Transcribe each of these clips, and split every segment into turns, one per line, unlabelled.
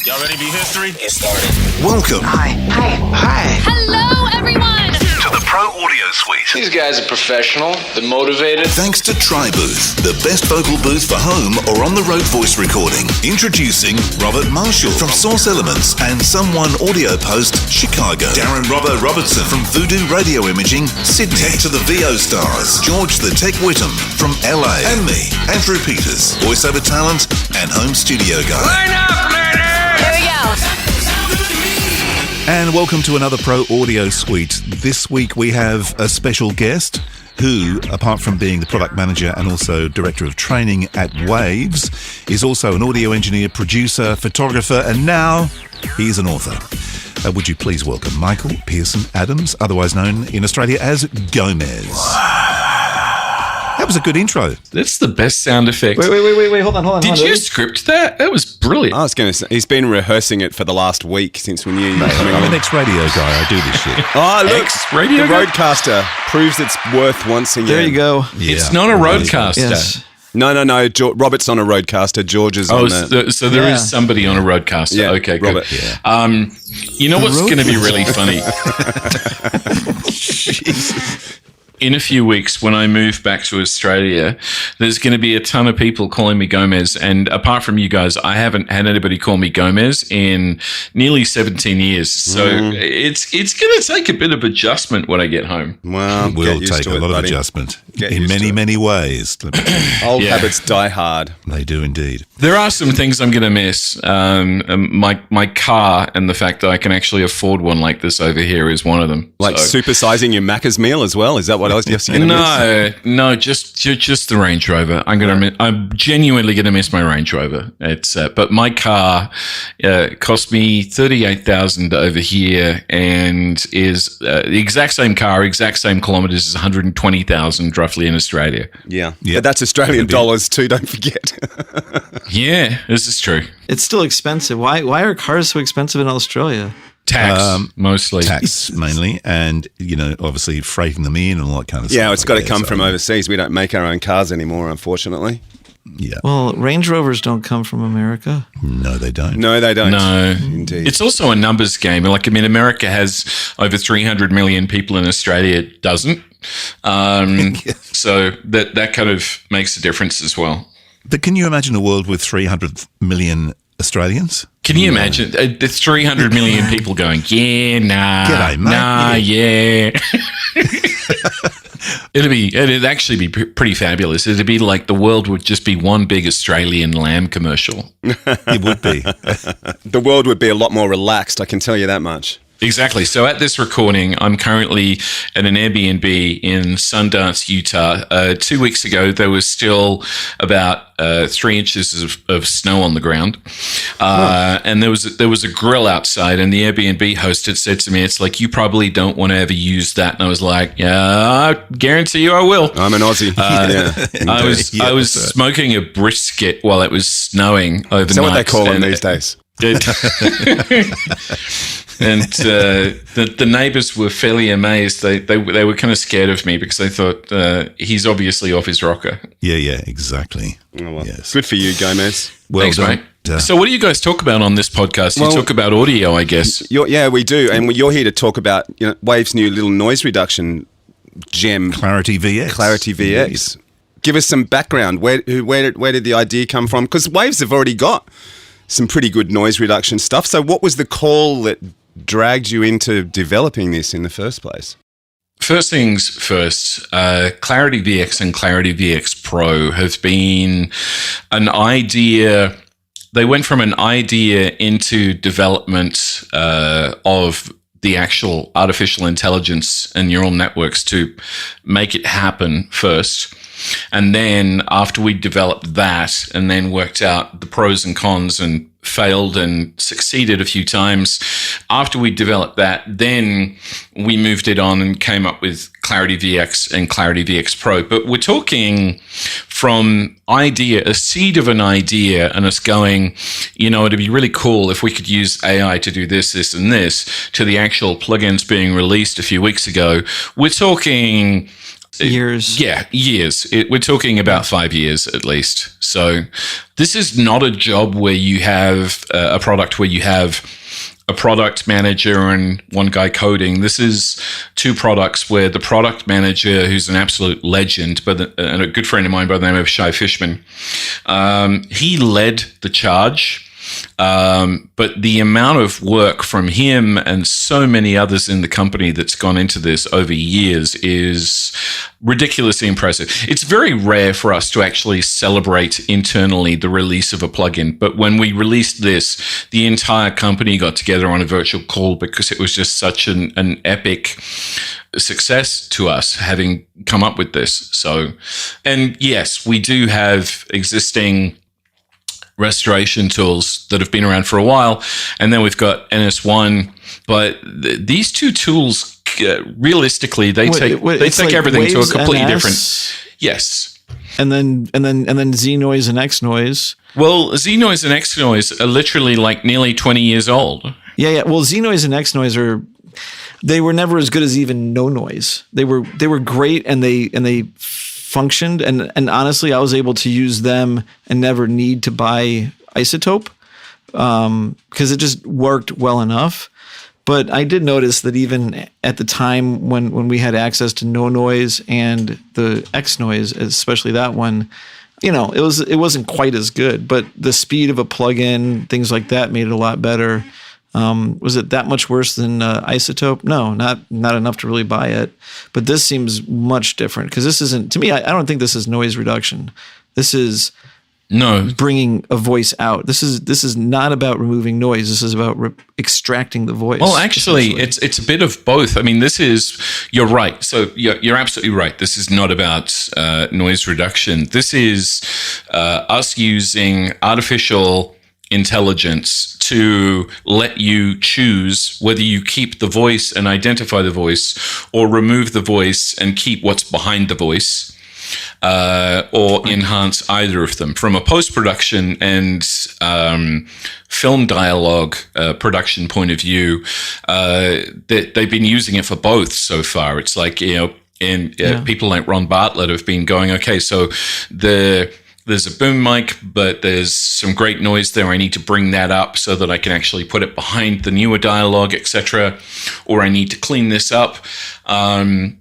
Y'all ready to be history?
Get started.
Welcome.
Hi.
Hello, everyone.
To the Pro Audio Suite.
These guys are professional. They're motivated.
Thanks to TriBooth, the best vocal booth for home or on-the-road voice recording. Introducing Robert Marshall from Source Elements and Someone Audio Post, Chicago. Darren Robbo Robertson from Voodoo Radio Imaging, Sydney. Tech to the VO stars, George the Tech Whittam from LA. And me, Andrew Peters, voiceover talent and home studio guy.
Line up, ladies. Here we go.
And welcome to another Pro Audio Suite. This week we have a special guest who, apart from being the product manager and also director of training at Waves, is also an audio engineer, producer, photographer, and now he's an author. Would you please welcome Michael Pearson Adams, otherwise known in Australia as Gomez. That was a good intro.
That's the best sound effect.
Wait, hold on.
Did you script that? That was brilliant.
I was going to say, he's been rehearsing it for the last week since we knew you were
Mate,
coming
I'm
on.
an ex-radio guy. I do this shit.
Oh, look,
Radio
the
guy?
Roadcaster proves its worth once again.
There you go.
It's not a roadcaster.
Yes.
No. Robert's on a Roadcaster. George is on the...
So there is somebody on a roadcaster.
Yeah,
okay, good.
Robert.
Yeah.
You know what's going to be really funny? In a few weeks, when I move back to Australia, there's going to be a ton of people calling me Gomez. And apart from you guys, I haven't had anybody call me Gomez in nearly 17 years. So it's going to take a bit of adjustment when I get home.
Well,
It will take a lot of adjustment in many ways.
Old habits die hard.
They do indeed.
There are some things I'm going to miss. My car and the fact that I can actually afford one like this over here is one of them.
Like supersizing your Macca's meal as well? Is that what else you're going to miss?
No, just the Range Rover. I'm genuinely going to miss my Range Rover. But my car cost me $38,000 over here, and is the exact same car, exact same kilometers as $120,000 roughly in Australia.
Yeah. But that's Australian dollars too, don't forget.
Yeah, this is true.
It's still expensive. Why are cars so expensive in Australia?
Tax, mostly.
Tax, mainly. And, obviously freighting them in and all that kind of stuff.
Yeah, it's got to come
so-
from overseas. We don't make our own cars anymore, unfortunately.
Yeah.
Well, Range Rovers don't come from America.
No, they don't.
No, they don't.
No.
Indeed.
It's also a numbers game. America has over 300 million people in Australia. It doesn't. So that kind of makes a difference as well.
But can you imagine a world with 300 million Australians?
Can you imagine the 300 million people going, yeah, nah,
G'day, mate.
nah, yeah. It'd actually be pretty fabulous. It'd be like the world would just be one big Australian lamb commercial.
It would be.
The world would be a lot more relaxed, I can tell you that much.
Exactly. So at this recording, I'm currently at an Airbnb in Sundance, Utah. 2 weeks ago, there was still about 3 inches of snow on the ground. And there was a grill outside, and the Airbnb host had said to me, it's like, you probably don't want to ever use that. And I was like, yeah, I guarantee you I will.
I'm an Aussie.
I was smoking a brisket while it was snowing overnight.
Is that what they call them these days?
And the neighbours were fairly amazed. They were kind of scared of me because they thought he's obviously off his rocker.
Yeah, exactly.
Oh, well.
Yes.
Good for you, Gomez.
Well
Thanks,
done.
mate. So what do you guys talk about on this podcast? You talk about audio, I guess.
Yeah, we do. And you're here to talk about Wave's new little noise reduction gem.
Clarity VX.
Clarity VX. Give us some background. Where did the idea come from? Because Waves have already got some pretty good noise reduction stuff. So what was the call that dragged you into developing this in the first place?
First things first, Clarity VX and Clarity VX Pro have been an idea. They went from an idea into development of the actual artificial intelligence and neural networks to make it happen first. And then after we developed that and then worked out the pros and cons and failed and succeeded a few times, after we developed that, then we moved it on and came up with Clarity VX and Clarity VX Pro. But we're talking from a seed of an idea and us going, it'd be really cool if we could use AI to do this, this, and this, to the actual plugins being released a few weeks ago. We're talking
Years.
Yeah, years. We're talking about 5 years at least. So this is not a job where you have a product where you have a product manager and one guy coding. This is two products where the product manager, who's an absolute legend, and a good friend of mine by the name of Shai Fishman, he led the charge. But the amount of work from him and so many others in the company that's gone into this over years is ridiculously impressive. It's very rare for us to actually celebrate internally the release of a plugin. But when we released this, the entire company got together on a virtual call because it was just such an epic success to us having come up with this. So, and yes, we do have existing restoration tools that have been around for a while, and then we've got NS1. But these two tools, realistically, they take like everything to a completely different. Yes,
and then Z noise and X noise.
Well, Z noise and X noise are literally like nearly 20 years old.
Yeah. Well, Z noise and X noise they were never as good as even no noise. They were great, and they functioned, and honestly, I was able to use them and never need to buy Izotope because it just worked well enough. But I did notice that even at the time when we had access to no noise and the X noise, especially that one, it wasn't quite as good. But the speed of a plugin, things like that, made it a lot better. Was it that much worse than Izotope? No, not enough to really buy it. But this seems much different because this isn't, to me, I don't think this is noise reduction. This is bringing a voice out. This is not about removing noise. This is about extracting the voice.
Well, actually, it's a bit of both. I mean, you're right. So you're absolutely right. This is not about noise reduction. This is us using artificial intelligence to let you choose whether you keep the voice and identify the voice, or remove the voice and keep what's behind the voice, or enhance either of them. From a post-production and film dialogue production point of view, they've been using it for both so far. It's like, people like Ron Bartlett have been going, okay, so there's a boom mic, but there's some great noise there. I need to bring that up so that I can actually put it behind the newer dialogue, etc. Or I need to clean this up.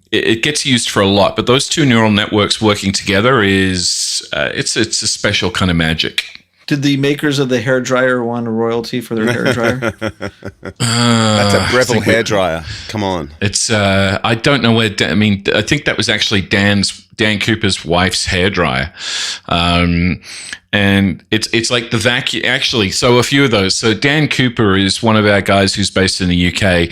It gets used for a lot, but those two neural networks working together it's a special kind of magic.
Did the makers of the hairdryer want a royalty for their hairdryer?
That's a Breville hairdryer. Come on. It's
I don't know where. I think that was actually Dan Cooper's wife's hairdryer, and it's like the vacuum. Actually, so a few of those. So Dan Cooper is one of our guys who's based in the UK.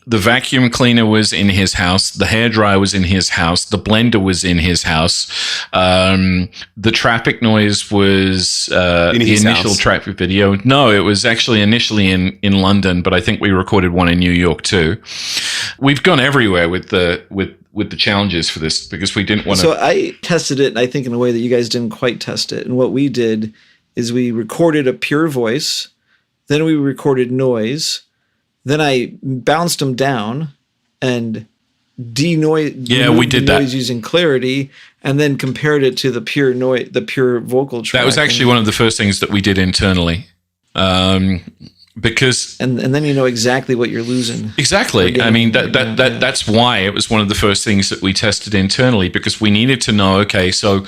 The vacuum cleaner was in his house. The hairdryer was in his house. The blender was in his house. The traffic noise was the initial traffic video. No, it was actually initially in London, but I think we recorded one in New York too. We've gone everywhere with the challenges for this because we didn't want to.
So I tested it, I think, in a way that you guys didn't quite test it. And what we did is we recorded a pure voice, then we recorded noise, then I bounced them down and denoise.
Yeah, we did that
using Clarity, and then compared it to the pure noise, the pure vocal track.
That was actually one of the first things that we did internally. Because
and then you know exactly what you're losing.
Exactly. I mean that's why it was one of the first things that we tested internally, because we needed to know, okay, so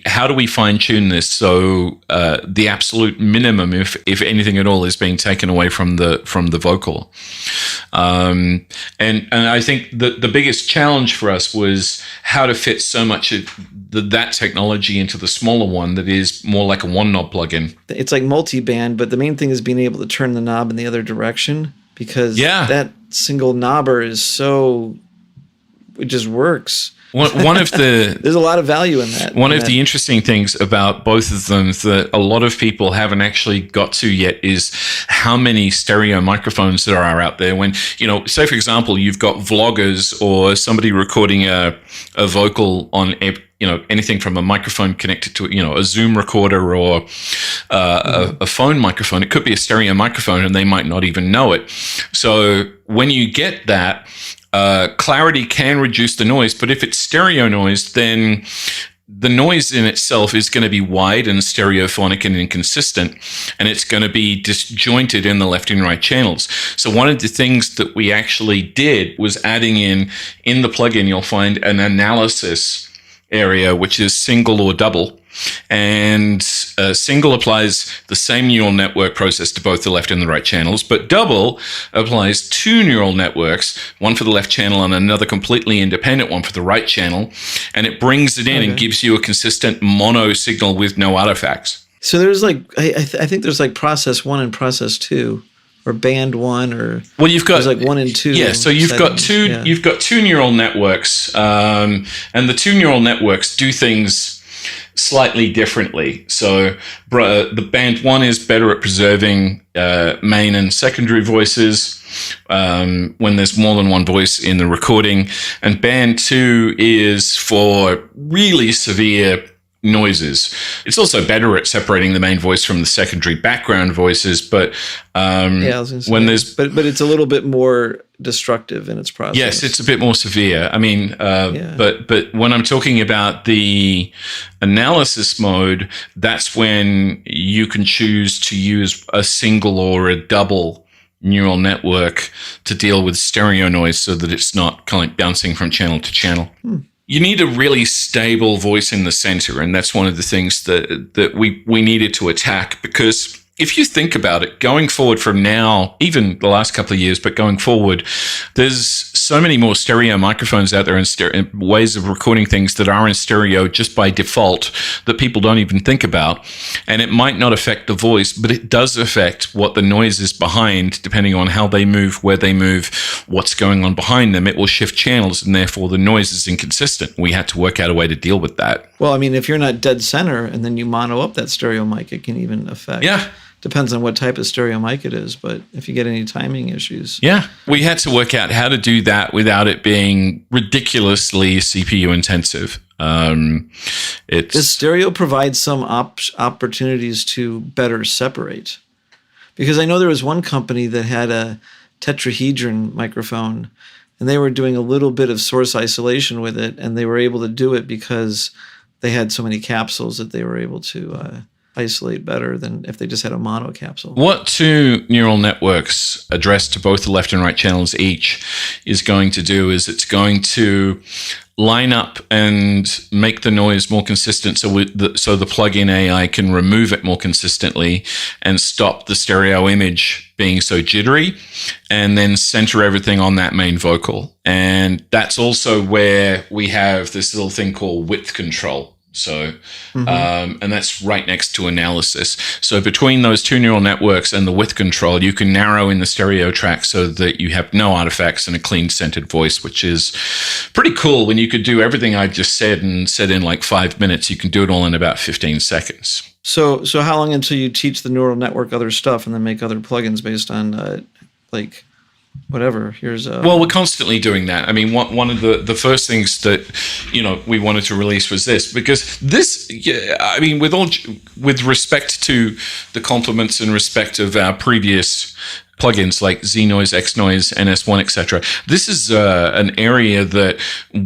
how do we fine tune this so the absolute minimum, if anything at all, is being taken away from the vocal. And I think the biggest challenge for us was how to fit so much of that technology into the smaller one that is more like a one knob plugin.
It's like multi-band, but the main thing is being able to turn the knob in the other direction, because that single knobber it just works.
One of the
there's a lot of value in that.
One of the interesting things about both of them that a lot of people haven't actually got to yet is how many stereo microphones there are out there. When, say for example, you've got vloggers or somebody recording a vocal on anything from a microphone connected to a Zoom recorder or a phone microphone. It could be a stereo microphone and they might not even know it. So when you get that, Clarity can reduce the noise, but if it's stereo noise, then the noise in itself is going to be wide and stereophonic and inconsistent, and it's going to be disjointed in the left and right channels. So one of the things that we actually did was adding in the plugin, you'll find an analysis area, which is single or double. And single applies the same neural network process to both the left and the right channels, but double applies two neural networks, one for the left channel and another completely independent one for the right channel, and it brings it in and gives you a consistent mono signal with no artifacts.
So there's like, I think there's like process 1 and process 2, or band 1, or
you've got
like 1 and 2.
Yeah, so you've got two neural networks, and the two neural networks do things slightly differently. So the band 1 is better at preserving main and secondary voices when there's more than one voice in the recording, and band 2 is for really severe noises. It's also better at separating the main voice from the secondary background voices, but
I was gonna say,
when there's
but it's a little bit more destructive in its process.
Yes, it's a bit more severe. I mean, but when I'm talking about the analysis mode, that's when you can choose to use a single or a double neural network to deal with stereo noise so that it's not kind of like bouncing from channel to channel. You need a really stable voice in the center, and that's one of the things that we needed to attack, because if you think about it, going forward from now, even the last couple of years, but going forward, there's so many more stereo microphones out there and ways of recording things that are in stereo just by default that people don't even think about. And it might not affect the voice, but it does affect what the noise is behind, depending on how they move, where they move, what's going on behind them. It will shift channels, and therefore the noise is inconsistent. We had to work out a way to deal with that.
Well, I mean, if you're not dead center and then you mono up that stereo mic, it can even affect.
Yeah.
Depends on what type of stereo mic it is, but if you get any timing issues.
Yeah. We had to work out how to do that without it being ridiculously CPU intensive.
Does stereo provide some opportunities to better separate? Because I know there was one company that had a tetrahedron microphone, and they were doing a little bit of source isolation with it, and they were able to do it because they had so many capsules that they were able to isolate better than if they just had a mono capsule.
What two neural networks addressed to both the left and right channels each is going to do is it's going to line up and make the noise more consistent so the plug-in AI can remove it more consistently and stop the stereo image being so jittery, and then center everything on that main vocal. And that's also where we have this little thing called width control. So, and that's right next to analysis. So between those two neural networks and the width control, you can narrow in the stereo track so that you have no artifacts and a clean centered voice, which is pretty cool. When you could do everything I just said and said in like 5 minutes, you can do it all in about 15 seconds.
So how long until you teach the neural network other stuff and then make other plugins based on like whatever? Well, we're constantly doing that. I mean, one of the first things that we wanted to release was this, because this, I mean, with respect to the compliments and respect of our previous plugins like Z-Noise, X-Noise, NS1, etc. This is an area that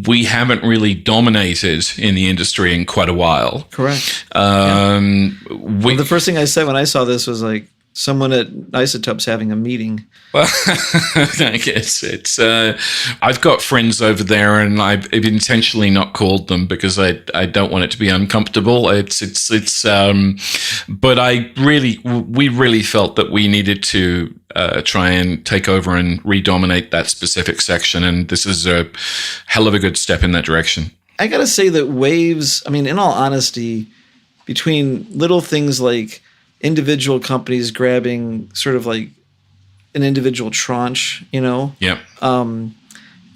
we haven't really dominated in the industry in quite a while. Correct. The first thing I said when I saw this was like, someone at Izotope's having a meeting.
Well, I guess it's. I've got friends over there, and I've intentionally not called them because I don't want it to be uncomfortable. But we really felt that we needed to try and take over and redominate that specific section, and this is a hell of a good step in that direction.
I gotta say that Waves. I mean, in all honesty, between little things like individual companies grabbing sort of like an individual tranche,
Yep.
And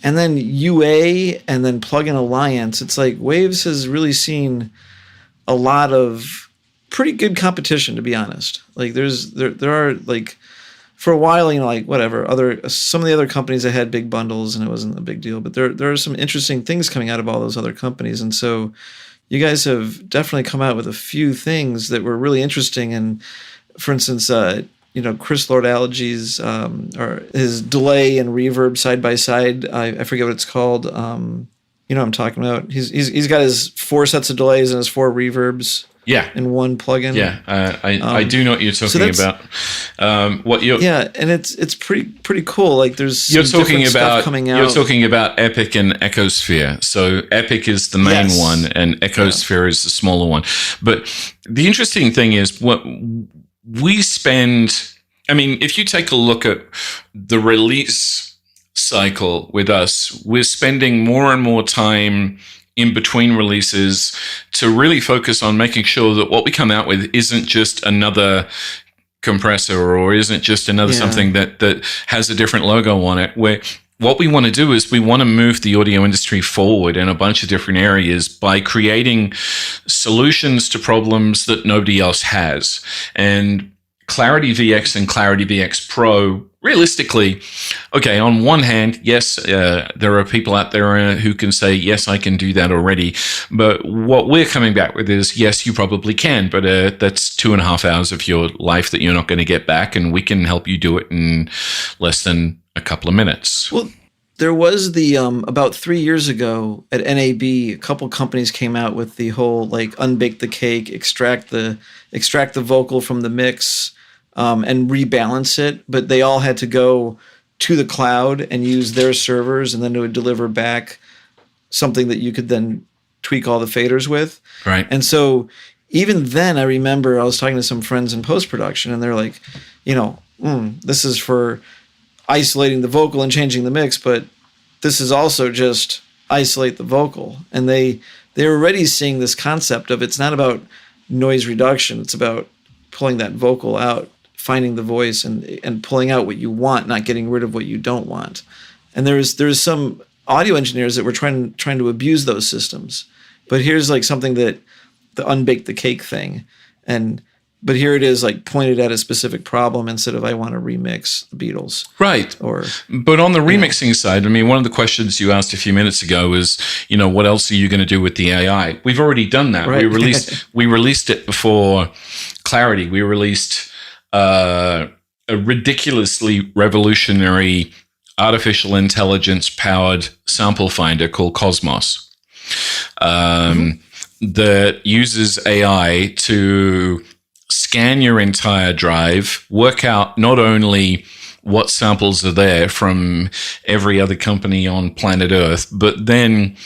then UA and then Plugin Alliance, it's like Waves has really seen a lot of pretty good competition, to be honest. Like there are like, for a while, like whatever, some of the other companies that had big bundles and it wasn't a big deal, but there are some interesting things coming out of all those other companies. And so you guys have definitely come out with a few things that were really interesting. And for instance, Chris Lord-Alge's or his delay and reverb side by side. I forget what it's called. You know what I'm talking about. He's got his 4 sets of delays and his 4 reverbs.
Yeah.
In one plugin.
Yeah, I do know what you're talking about.
And it's pretty cool. Like there's
you're talking about
stuff coming out.
You're talking about Epic and Ecosphere. So Epic is the main one, and Ecosphere is the smaller one. But the interesting thing is what we spend. I mean, if you take a look at the release cycle with us, we're spending more and more time in between releases to really focus on making sure that what we come out with isn't just another compressor or isn't just another something that has a different logo on it. Where what we want to do is we want to move the audio industry forward in a bunch of different areas by creating solutions to problems that nobody else has. And Clarity VX and Clarity VX Pro, realistically, okay, on one hand, yes, there are people out there who can say, yes, I can do that already. But what we're coming back with is, yes, you probably can, but that's 2.5 hours of your life that you're not going to get back, and we can help you do it in less than a couple of minutes.
Well, there was the about 3 years ago at NAB, a couple companies came out with the whole like unbake the cake, extract the vocal from the mix, and rebalance it, but they all had to go to the cloud and use their servers, and then it would deliver back something that you could then tweak all the faders with.
Right.
And so even then, I remember I was talking to some friends in post-production, and they're like, this is for isolating the vocal and changing the mix, but this is also just isolate the vocal. And they're already seeing this concept of it's not about noise reduction, it's about pulling that vocal out, finding the voice and pulling out what you want, not getting rid of what you don't want. And there's some audio engineers that were trying to abuse those systems. But here's like something that the unbake the cake thing. But here it is like pointed at a specific problem instead of I want to remix the Beatles.
Right. But on the remixing side, I mean, one of the questions you asked a few minutes ago was, what else are you going to do with the AI? We've already done that.
Right.
We released it before Clarity. We released a ridiculously revolutionary artificial intelligence powered sample finder called Cosmos that uses AI to scan your entire drive, work out not only what samples are there from every other company on planet Earth, but then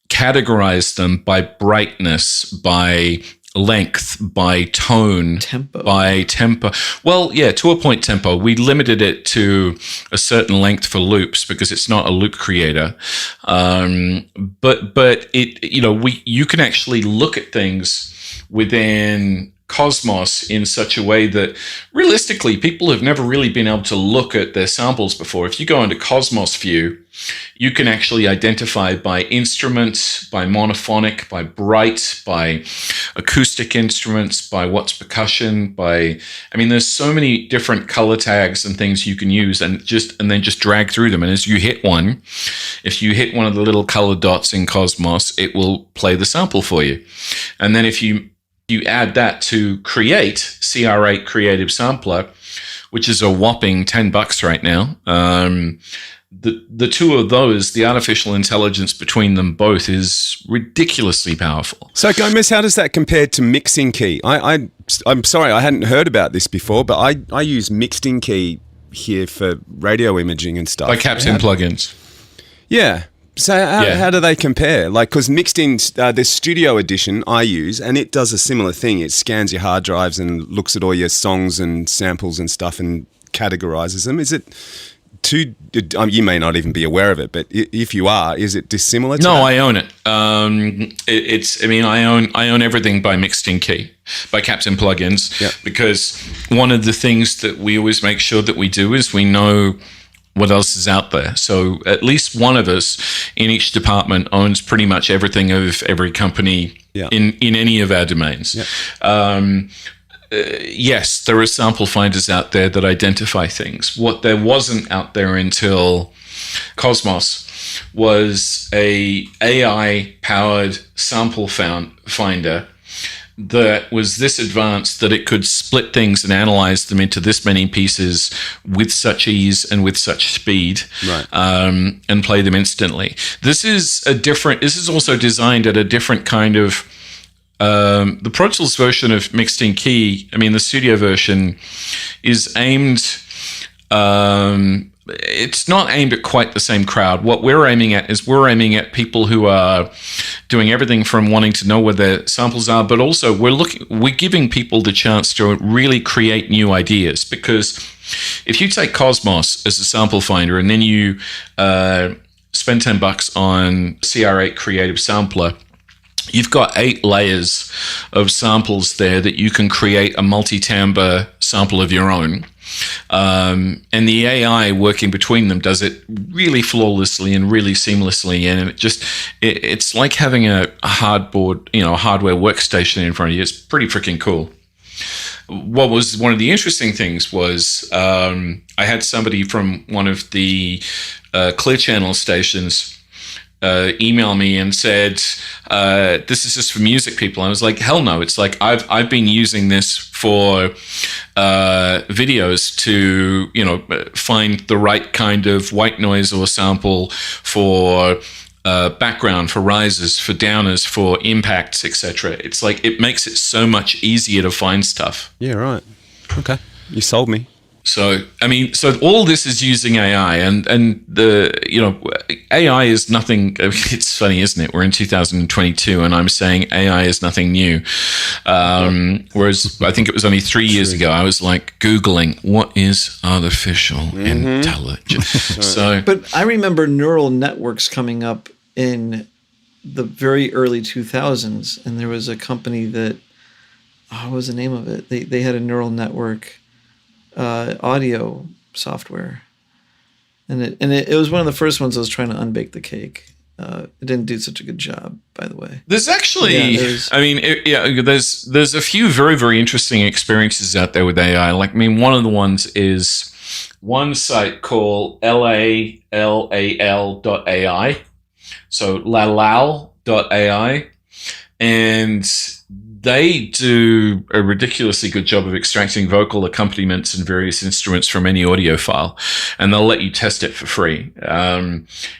categorize them by brightness, by length, by tone, by tempo. Well, yeah, to a point tempo. We limited it to a certain length for loops because it's not a loop creator. But it, you can actually look at things within Cosmos in such a way that realistically people have never really been able to look at their samples before. If you go into Cosmos view, you can actually identify by instrument, by monophonic, by bright, by acoustic instruments, by what's percussion, there's so many different color tags and things you can use and then just drag through them. And as you hit one, if you hit one of the little color dots in Cosmos, it will play the sample for you. And then if you add that to Create, CR8 Creative Sampler, which is a whopping $10 right now. The two of those, the artificial intelligence between them both is ridiculously powerful.
So, Gomez, how does that compare to Mixing Key? I'm sorry, I hadn't heard about this before, but I use Mixing Key here for radio imaging and stuff.
By Captain plugins.
Yeah. So how do they compare? Like, because mixed in the studio edition I use, and it does a similar thing. It scans your hard drives and looks at all your songs and samples and stuff and categorizes them. Is it too? You may not even be aware of it, but if you are, is it dissimilar to
No,
that?
I own it. I own everything by Mixed in Key, by Captain Plugins, because one of the things that we always make sure that we do is we know what else is out there. So at least one of us in each department owns pretty much everything of every company in any of our domains. Yes, there are sample finders out there that identify things. What there wasn't out there until Cosmos was a AI-powered sample finder that was this advanced that it could split things and analyze them into this many pieces with such ease and with such speed,
right.
And play them instantly. This is also designed at a different kind of. The Pro Tools version of Mixed in Key, the studio version, is aimed. It's not aimed at quite the same crowd. What we're aiming at is people who are doing everything from wanting to know where their samples are, but also we're giving people the chance to really create new ideas. Because if you take Cosmos as a sample finder and then you spend $10 on CR8 Creative Sampler, you've got 8 layers of samples there that you can create a multi-timbre sample of your own. And the AI working between them does it really flawlessly and really seamlessly. And it's like having a hardware workstation in front of you. It's pretty freaking cool. What was one of the interesting things was I had somebody from one of the Clear Channel stations email me and said, this is just for music people. I was like, hell no. It's like, I've been using this for videos to, find the right kind of white noise or sample for background, for rises, for downers, for impacts, etc. It's like, it makes it so much easier to find stuff.
Yeah, right. Okay. You sold me.
So all this is using AI, and the AI is nothing. It's funny, isn't it? We're in 2022, and I'm saying AI is nothing new. Whereas I think it was only 3 years ago, I was like Googling what is artificial intelligence.
But I remember neural networks coming up in the very early 2000s, and there was a company that what was the name of it? They had a neural network. Audio software, and it was one of the first ones that was trying to unbake the cake. It didn't do such a good job, by the way.
There's actually, there's a few very, very interesting experiences out there with AI. One of the ones is one site called lal.ai, so lalal.ai, and they do a ridiculously good job of extracting vocal accompaniments and various instruments from any audio file, and they'll let you test it for free.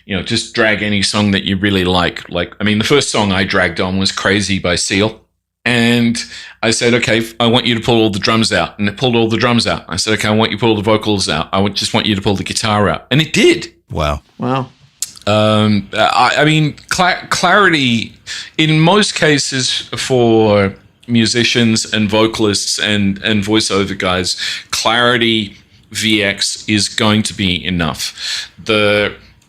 Just drag any song that you really like. The first song I dragged on was Crazy by Seal. And I said, okay, I want you to pull all the drums out. And it pulled all the drums out. I said, okay, I want you to pull the vocals out. I just want you to pull the guitar out. And it did.
Wow.
Clarity, in most cases for musicians and vocalists and voiceover guys, Clarity VX is going to be enough.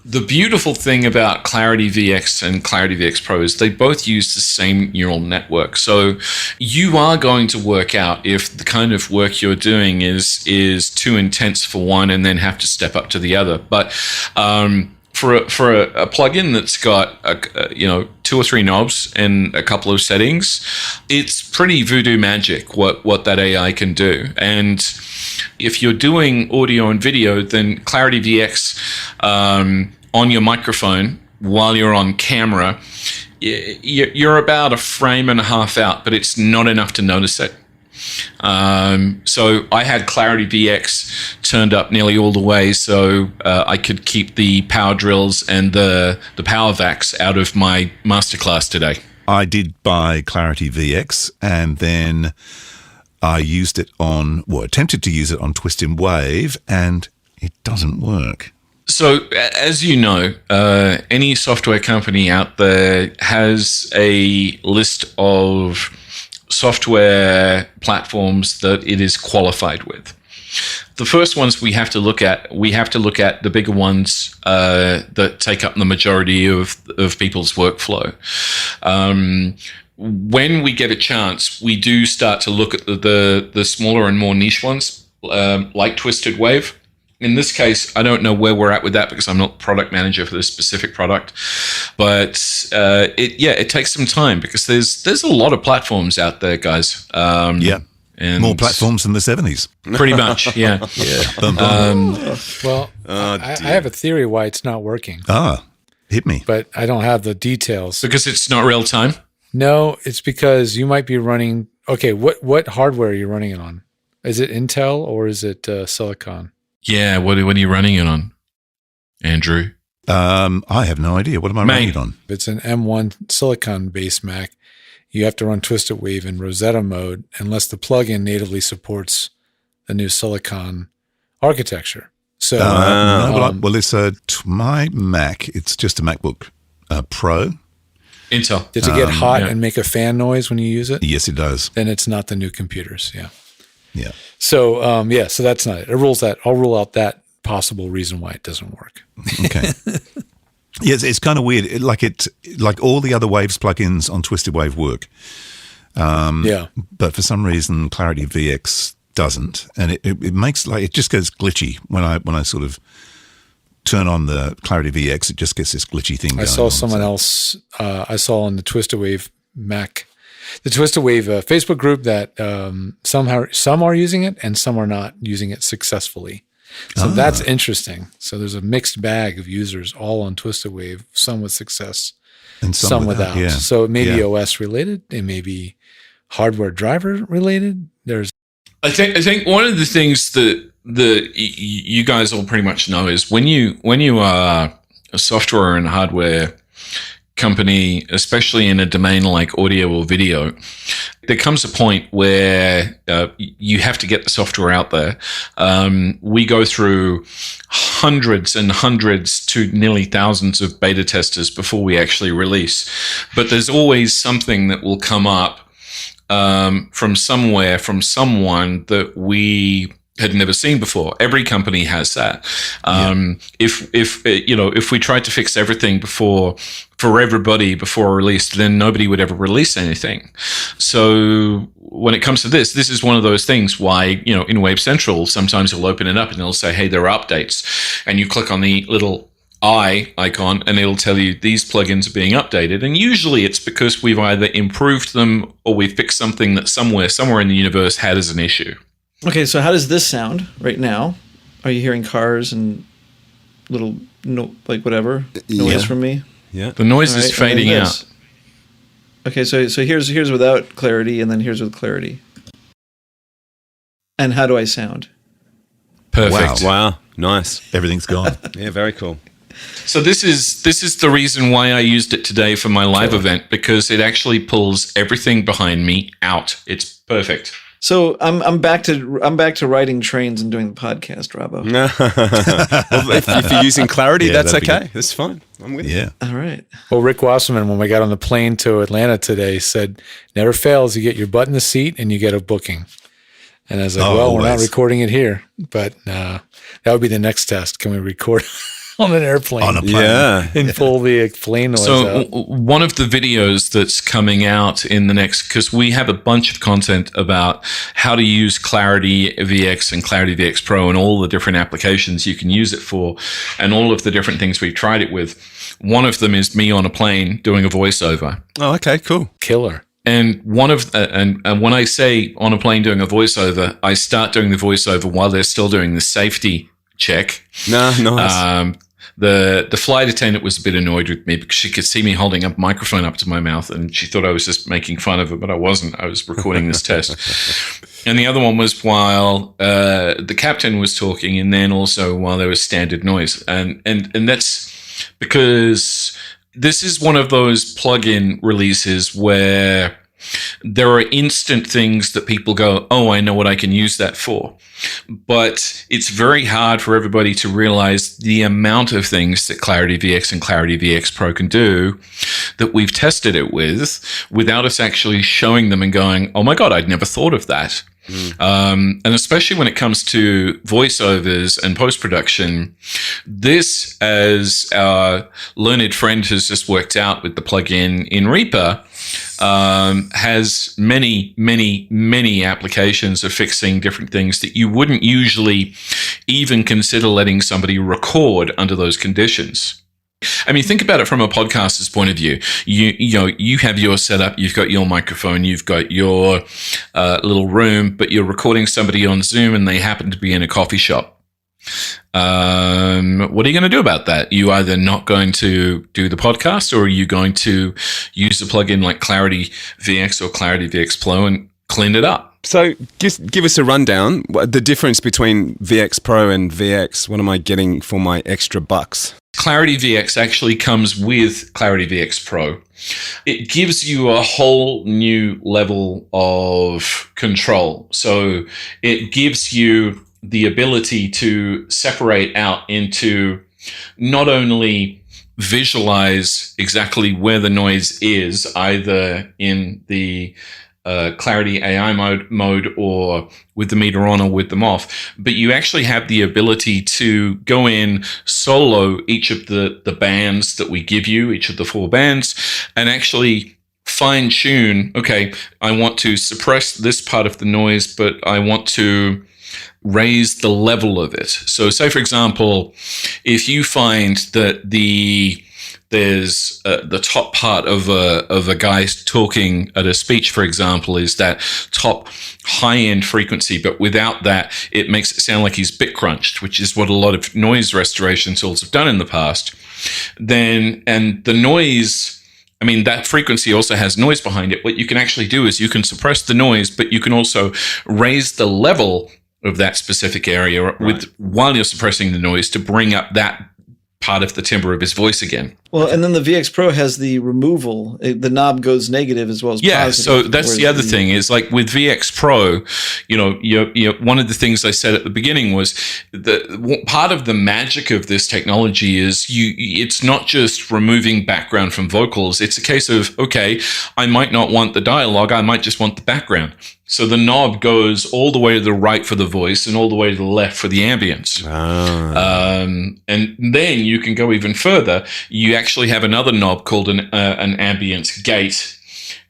The beautiful thing about Clarity VX and Clarity VX Pro is they both use the same neural network. So you are going to work out if the kind of work you're doing is too intense for one and then have to step up to the other. But for a plugin that's got 2 or 3 knobs and a couple of settings, it's pretty voodoo magic what that AI can do. And if you're doing audio and video, then Clarity VX on your microphone while you're on camera, you're about a frame and a half out, but it's not enough to notice it. So I had Clarity VX turned up nearly all the way so I could keep the power drills and the power vacs out of my masterclass today.
I did buy Clarity VX, and then I used it attempted to use it on Twist in Wave, and it doesn't work.
So, as you know, any software company out there has a list of software platforms that it is qualified with. The first ones we have to look at the bigger ones that take up the majority of people's workflow. When we get a chance, we do start to look at the smaller and more niche ones, like Twisted Wave. In this case, I don't know where we're at with that because I'm not product manager for this specific product. But it takes some time because there's a lot of platforms out there, guys.
And more platforms than the 70s.
Pretty much, yeah.
I have a theory why it's not working.
Hit me.
But I don't have the details.
Because it's not real time?
No, it's because you might be running. Okay, what hardware are you running it on? Is it Intel or is it Silicon?
Yeah, what are you running it on, Andrew?
I have no idea. What am I running it on?
If it's an M1 Silicon-based Mac, you have to run Twisted Wave in Rosetta mode unless the plugin natively supports the new Silicon architecture. So,
well, it's my Mac. It's just a MacBook Pro.
Intel.
Does it get hot and make a fan noise when you use it?
Yes, it does.
Then it's not the new computers. Yeah.
Yeah.
So, so that's not it. It rules that. I'll rule out that possible reason why it doesn't work.
Okay. Yes, it's kind of weird. Like all the other Waves plugins on Twisted Wave work. But for some reason, Clarity VX doesn't, and it makes it just goes glitchy when I sort of turn on the Clarity VX. It just gets this glitchy thing.
I saw someone else. I saw on the Twisted Wave Mac, the Twisted Wave Facebook group that some are using it and some are not using it successfely. So that's interesting. So there's a mixed bag of users all on Twisted Wave, some with success and some without.
Yeah.
So it may be OS related. It may be hardware driver related.
I think one of the things that you guys all pretty much know is when you are a software and hardware company, especially in a domain like audio or video, there comes a point where you have to get the software out there. We go through hundreds and hundreds to nearly thousands of beta testers before we actually release. But there's always something that will come up from somewhere, from someone that we had never seen before. Every company has that. If we tried to fix everything for everybody before release, then nobody would ever release anything. So when it comes to this is one of those things why, in Wave Central, sometimes you'll open it up and it'll say, hey, there are updates. And you click on the little eye icon and it'll tell you these plugins are being updated. And usually it's because we've either improved them or we fixed something that somewhere in the universe had as an issue.
Okay, so how does this sound right now? Are you hearing cars and little noise from me?
Yeah.
The noise is fading out.
Okay, so here's without clarity, and then here's with clarity. And how do I sound?
Perfect.
Wow. Nice.
Everything's gone.
Yeah, very cool.
So this is the reason why I used it today for my live event, because it actually pulls everything behind me out. It's perfect.
So I'm back to riding trains and doing the podcast, Robbo.
Well, if you're using Clarity, that's okay. That's fine. I'm with you.
Yeah.
All right.
Well, Rick Wasserman, when we got on the plane to Atlanta today, said, never fails. You get your butt in the seat and you get a booking. And I was like, we're not recording it here. But that would be the next test. Can we record on an airplane?
On a plane.
Yeah.
And pull the plane noise out.
One of the videos that's coming out in the next, because we have a bunch of content about how to use Clarity VX and Clarity VX Pro and all the different applications you can use it for and all of the different things we've tried it with. One of them is me on a plane doing a voiceover.
Oh, okay, cool.
Killer.
And and when I say on a plane doing a voiceover, I start doing the voiceover while they're still doing the safety check.
No, nice.
The flight attendant was a bit annoyed with me because she could see me holding a microphone up to my mouth and she thought I was just making fun of her, but I wasn't. I was recording this test. And the other one was while the captain was talking, and then also while there was standard noise. And that's because this is one of those plugin releases where there are instant things that people go, oh, I know what I can use that for. But it's very hard for everybody to realize the amount of things that Clarity VX and Clarity VX Pro can do that we've tested it with without us actually showing them and going, oh my God, I'd never thought of that. And especially when it comes to voiceovers and post-production, this, as our learned friend has just worked out with the plugin in Reaper, has many, many, many applications of fixing different things that you wouldn't usually even consider letting somebody record under those conditions. I mean, think about it from a podcaster's point of view. You have your setup, you've got your microphone, you've got your little room, but you're recording somebody on Zoom and they happen to be in a coffee shop. What are you going to do about that? You either not going to do the podcast, or are you going to use a plugin like Clarity VX or Clarity VX Pro and clean it up?
So just give us a rundown. The difference between VX Pro and VX. What am I getting for my extra bucks?
Clarity VX actually comes with Clarity VX Pro. It gives you a whole new level of control. So it gives you the ability to separate out into not only visualize exactly where the noise is, either in the Clarity AI mode or with the meter on or with them off, but you actually have the ability to go in, solo each of the bands that we give you, each of the 4 bands, and actually fine tune, okay, I want to suppress this part of the noise, but I want to raise the level of it. So say, for example, if you find that there's the top part of a guy talking at a speech, for example, is that top high-end frequency, but without that, it makes it sound like he's bit crunched, which is what a lot of noise restoration tools have done in the past. And the noise, I mean, that frequency also has noise behind it. What you can actually do is you can suppress the noise, but you can also raise the level of that specific area while you're suppressing the noise to bring up that part of the timbre of his voice again.
Well, and then the VX Pro has the removal. The knob goes negative as well as positive.
Yeah, so that's the other thing is, like with VX Pro, you're one of the things I said at the beginning was that part of the magic of this technology is it's not just removing background from vocals. It's a case of, okay, I might not want the dialogue. I might just want the background. So the knob goes all the way to the right for the voice and all the way to the left for the ambience. And then you can go even further. You actually have another knob called an ambience gate.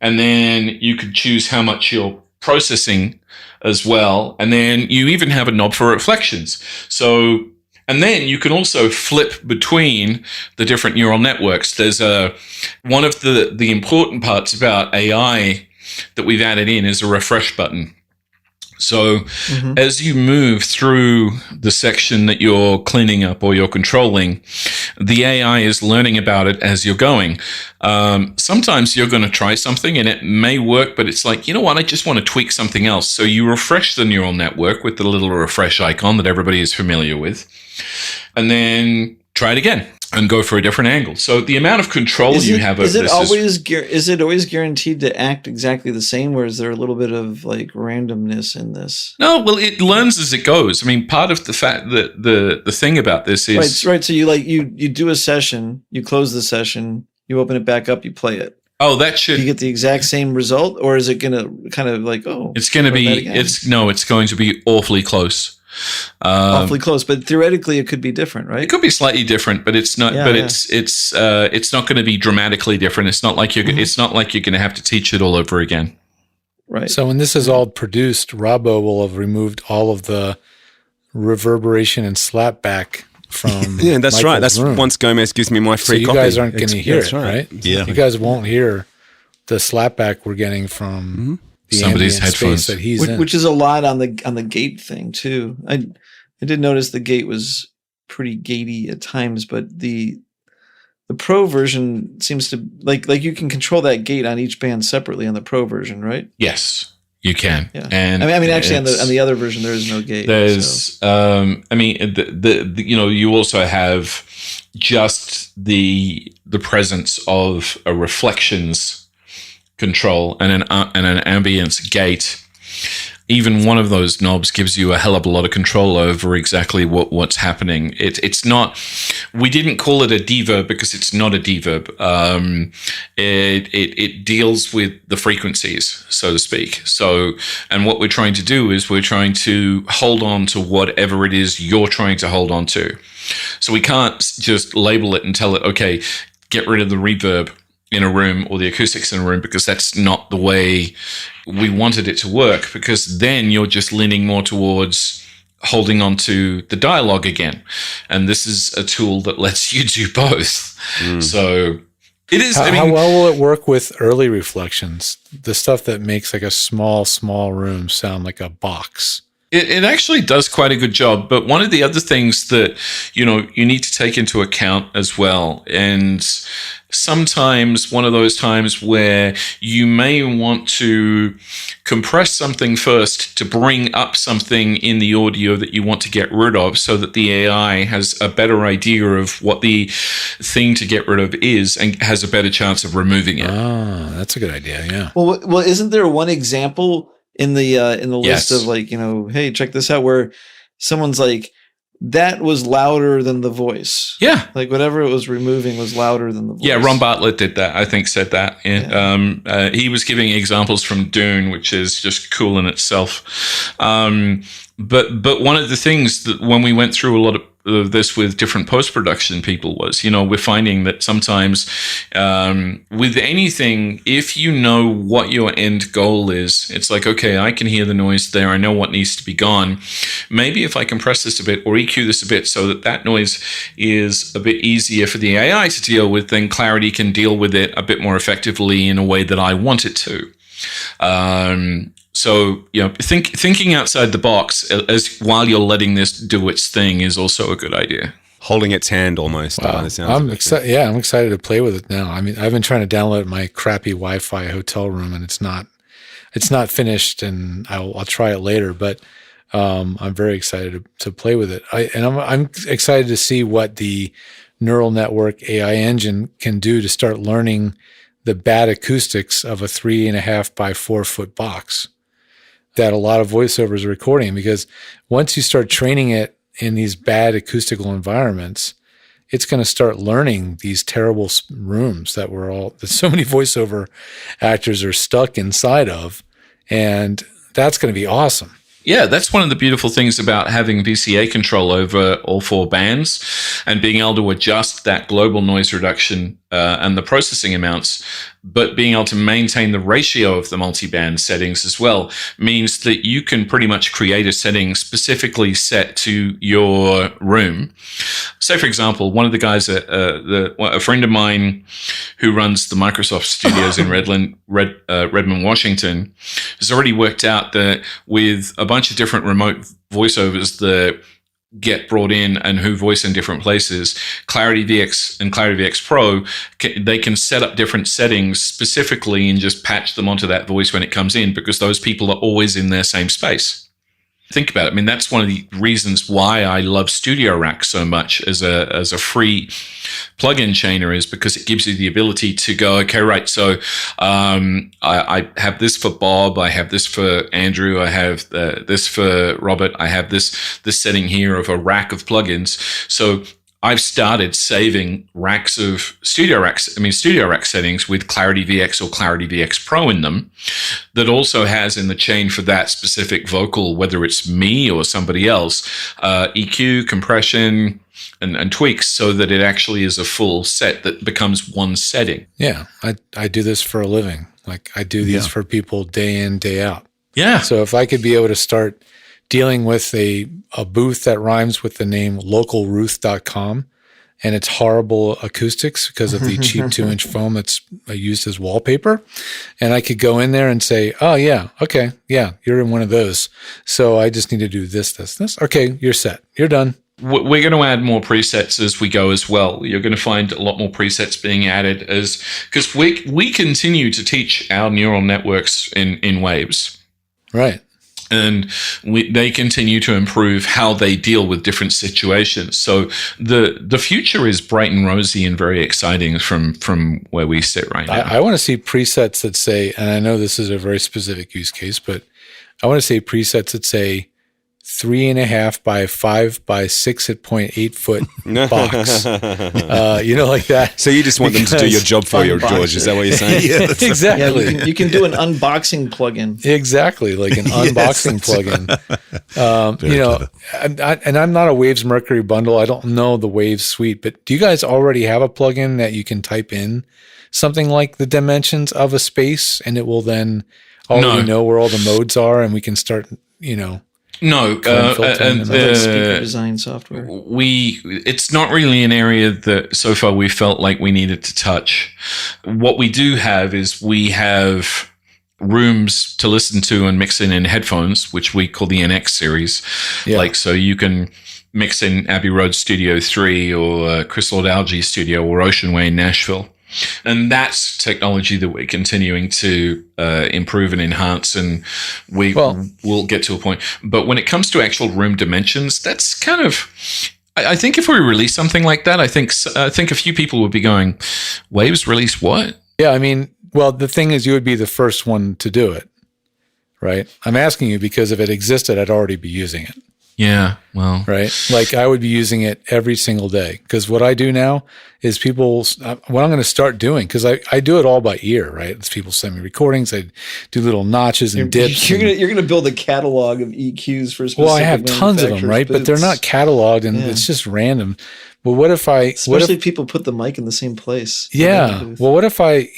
And then you could choose how much you're processing as well. And then you even have a knob for reflections. So, and then you can also flip between the different neural networks. There's one of the important parts about AI that we've added in is a refresh button. So as you move through the section that you're cleaning up or you're controlling, the AI is learning about it as you're going. Sometimes you're going to try something and it may work, but it's like, you know what, I just want to tweak something else. So you refresh the neural network with the little refresh icon that everybody is familiar with, and then try it again and go for a different angle. So the amount of control you have over this
is it always guaranteed to act exactly the same, or is there a little bit of like randomness in this?
No, well, it learns as it goes. I mean, part of the fact that the thing about this is
right. So you do a session, you close the session, you open it back up, you play it.
Oh, that should
you get the exact same result, or is it going to kind of like
it's going to be it's going to be awfully close.
Awfully close, but theoretically it could be different, right?
It could be slightly different, but it's not. It's not going to be dramatically different. It's not like It's not like you're going to have to teach it all over again.
Right.
So when this is all produced, Robbo will have removed all of the reverberation and slapback from.
Yeah, that's
Michael's
right. That's
room.
once Gomez gives me my free
so
copy.
You guys aren't going to hear it,
right?
Yeah.
You guys won't hear the slapback we're getting from. The
somebody's headphones
that he's in.
Which is a lot on the gate thing too. I did notice the gate was pretty gatey at times, but the Pro version seems to like you can control that gate on each band separately on the Pro version, right?
Yes, you can.
Yeah.
And
I mean actually on the other version there is no gate.
There's I mean the you also have just the presence of a reflections control and an ambience gate. Even one of those knobs gives you a hell of a lot of control over exactly what's happening. It's not. We didn't call it a deverb because it's not a deverb. It deals with the frequencies, so to speak. So, and what we're trying to do is we're trying to hold on to whatever it is you're trying to hold on to. So we can't just label it and tell it, okay, get rid of the reverb in a room or the acoustics in a room, because that's not the way we wanted it to work, because then you're just leaning more towards holding on to the dialogue again. And this is a tool that lets you do both. So it is.
How well will it work with early reflections? The stuff that makes like a small room sound like a box.
It actually does quite a good job. But one of the other things that, you need to take into account as well, and sometimes one of those times where you may want to compress something first to bring up something in the audio that you want to get rid of, so that the AI has a better idea of what the thing to get rid of is and has a better chance of removing it.
Oh, that's a good idea. Yeah.
Well, isn't there one example in the
Yes.
list of like, hey, check this out, where someone's like, that was louder than the voice.
Yeah.
Like whatever it was removing was louder than the voice.
Yeah, Ron Bartlett did that. I think said that. He was giving examples from Dune, which is just cool in itself. But one of the things that when we went through a lot of this with different post-production people was, we're finding that sometimes with anything, if you know what your end goal is, it's like, okay, I can hear the noise there. I know what needs to be gone. Maybe if I compress this a bit or EQ this a bit so that noise is a bit easier for the AI to deal with, then Clarity can deal with it a bit more effectively in a way that I want it to. So, thinking outside the box as while you're letting this do its thing is also a good idea.
Holding its hand almost.
Wow. I'm excited. Yeah, I'm excited to play with it now. I mean, I've been trying to download my crappy Wi-Fi hotel room, and it's not finished. And I'll try it later. But I'm very excited to play with it. I'm excited to see what the neural network AI engine can do to start learning the bad acoustics of a 3.5 by 4 foot box that a lot of voiceovers are recording, because once you start training it in these bad acoustical environments, it's going to start learning these terrible rooms that so many voiceover actors are stuck inside of. And that's going to be awesome.
Yeah, that's one of the beautiful things about having VCA control over all 4 bands and being able to adjust that global noise reduction and the processing amounts, but being able to maintain the ratio of the multi-band settings as well means that you can pretty much create a setting specifically set to your room. Say, for example, one of the guys, a friend of mine who runs the Microsoft studios in Redmond, Washington, has already worked out that with a bunch of different remote voiceovers that get brought in and who voice in different places, Clarity VX and Clarity VX Pro, they can set up different settings specifically and just patch them onto that voice when it comes in, because those people are always in their same space. Think about it. I mean, that's one of the reasons why I love Studio Rack so much as a free plugin chainer, is because it gives you the ability to go, okay, right, so I have this for Bob, I have this for Andrew, I have this for Robert, I have this setting here of a rack of plugins. So I've started saving racks of Studio Rack settings with Clarity VX or Clarity VX Pro in them, that also has in the chain for that specific vocal, whether it's me or somebody else, EQ, compression, and tweaks, so that it actually is a full set that becomes one setting.
Yeah, I do this for a living. Like I do these for people day in, day out.
Yeah.
So if I could be able to start dealing with a booth that rhymes with the name localruth.com, and it's horrible acoustics because of the cheap 2-inch foam that's used as wallpaper. And I could go in there and say, oh yeah, okay, yeah, you're in one of those. So I just need to do this. Okay, you're set. You're done.
We're going to add more presets as we go as well. You're going to find a lot more presets being added because we continue to teach our neural networks in waves.
Right.
And they continue to improve how they deal with different situations. So the future is bright and rosy and very exciting from where we sit right now.
I want to see presets that say, and I know this is a very specific use case, but I want to see presets that say 3.5 by 5 by 6.8 foot box. Like that.
So you just want them to do your job for you, George? Is that what you're saying?
Yeah, exactly.
Yeah, you can do an unboxing plugin.
Exactly, like an unboxing plugin. And I'm not a Waves Mercury bundle. I don't know the Waves suite, but do you guys already have a plugin that you can type in something like the dimensions of a space, and it will then already know where all the modes are, and we can start,
No,
and speaker design software.
It's not really an area that so far we felt like we needed to touch. What we do have is we have rooms to listen to and mix in headphones, which we call the NX series.
Yeah.
Like, so you can mix in Abbey Road Studio 3 or Chris Lord Alge Studio or Ocean Way in Nashville. And that's technology that we're continuing to improve and enhance, and we'll get to a point. But when it comes to actual room dimensions, that's kind of, I think if we release something like that, I think a few people would be going, Waves release what?
Yeah, I mean, well, the thing is, you would be the first one to do it, right? I'm asking you because if it existed, I'd already be using it.
Yeah, well.
Right? Like, I would be using it every single day, because what I do now is what I'm going to start doing, because I do it all by ear, right? It's people send me recordings. I do little notches and dips.
You're gonna build a catalog of EQs for specific.
Well, I have tons of them, right? But they're not cataloged, and it's just random. But what if
especially if people put the mic in the same place?
Yeah. Well, what if I,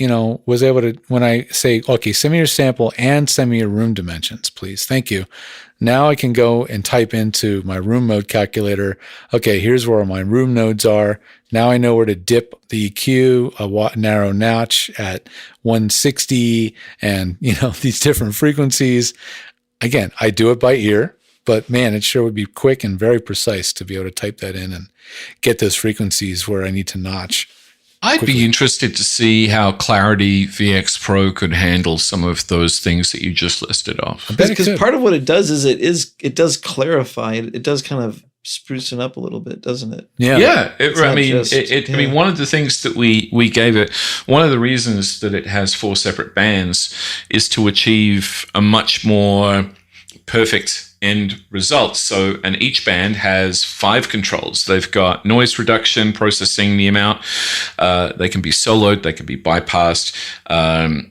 was able to, when I say, okay, send me your sample and send me your room dimensions, please. Thank you. Now I can go and type into my room mode calculator. Okay, here's where my room nodes are. Now I know where to dip the EQ, a narrow notch at 160 and, these different frequencies. Again, I do it by ear, but man, it sure would be quick and very precise to be able to type that in and get those frequencies where I need to notch.
I'd be interested to see how Clarity VX Pro could handle some of those things that you just listed off.
Because part of what it does is it does clarify. It does kind of spruce it up a little bit, doesn't it?
Yeah. Yeah. I mean, one of the things that we gave it, one of the reasons that it has 4 separate bands is to achieve a much more perfect end result. So, and each band has 5 controls. They've got noise reduction, processing the amount. They can be soloed, they can be bypassed.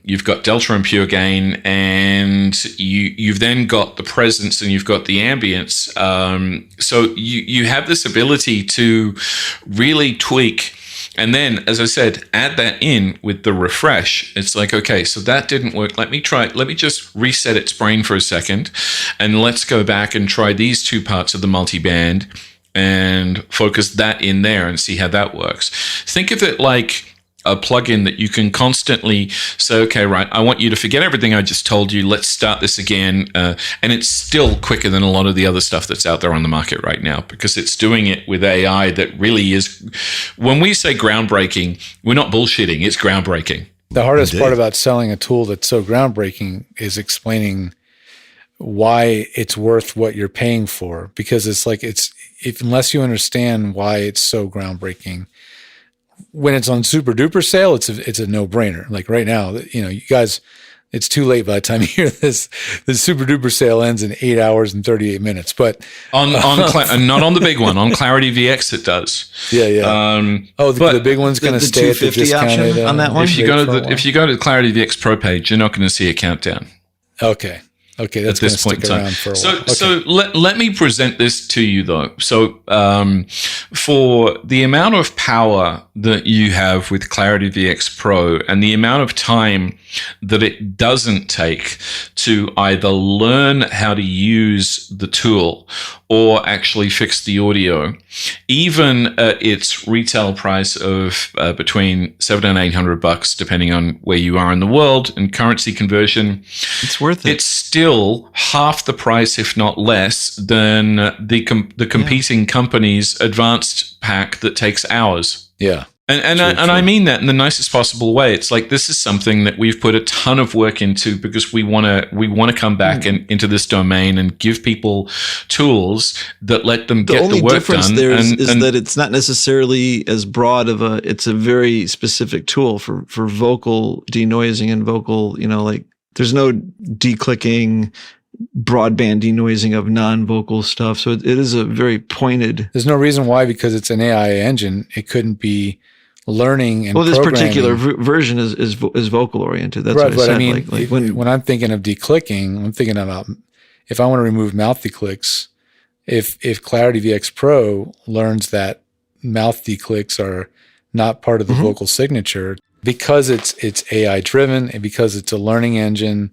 You've got delta and pure gain, and you've then got the presence and you've got the ambience. So you have this ability to really tweak. And then, as I said, add that in with the refresh. It's like, okay, so that didn't work. Let me just reset its brain for a second, and let's go back and try these 2 parts of the multiband and focus that in there and see how that works. Think of it like a plugin that you can constantly say, okay, right, I want you to forget everything I just told you. Let's start this again. And it's still quicker than a lot of the other stuff that's out there on the market right now, because it's doing it with AI that really is, when we say groundbreaking, we're not bullshitting, it's groundbreaking.
The hardest part about selling a tool that's so groundbreaking is explaining why it's worth what you're paying for, because it's like, unless you understand why it's so groundbreaking, when it's on super duper sale, it's a no brainer. Like right now, you guys, it's too late by the time you hear this. The super duper sale ends in 8 hours and 38 minutes. But
not on the big one, on Clarity VX it does.
Yeah. The big one's going to stay at the discounted
on that one.
If you go to the Clarity VX Pro page, you're not going to see a countdown.
Okay, that's going to stick around for a while.
So let me present this to you, though. So for the amount of power that you have with Clarity VX Pro and the amount of time that it doesn't take to either learn how to use the tool or actually fix the audio, even at its retail price of between $700 and $800, depending on where you are in the world, and currency conversion,
it's worth it.
It's still half the price, if not less, than the competing company's advanced pack that takes hours.
Yeah.
And I mean that in the nicest possible way. It's like, this is something that we've put a ton of work into because we want to come back into this domain and give people tools that let them get the work done. The only difference
there is that it's not necessarily as broad of it's a very specific tool for vocal denoising and vocal, like there's no declicking, broadband denoising of non-vocal stuff. So it is a very pointed.
There's no reason why, because it's an AI engine, it couldn't be learning and
this particular version is vocal oriented. That's right, what I said.
I mean, when I'm thinking of declicking, I'm thinking about if I want to remove mouth declicks, if Clarity VX Pro learns that mouth declicks are not part of the vocal signature, because it's AI driven and because it's a learning engine,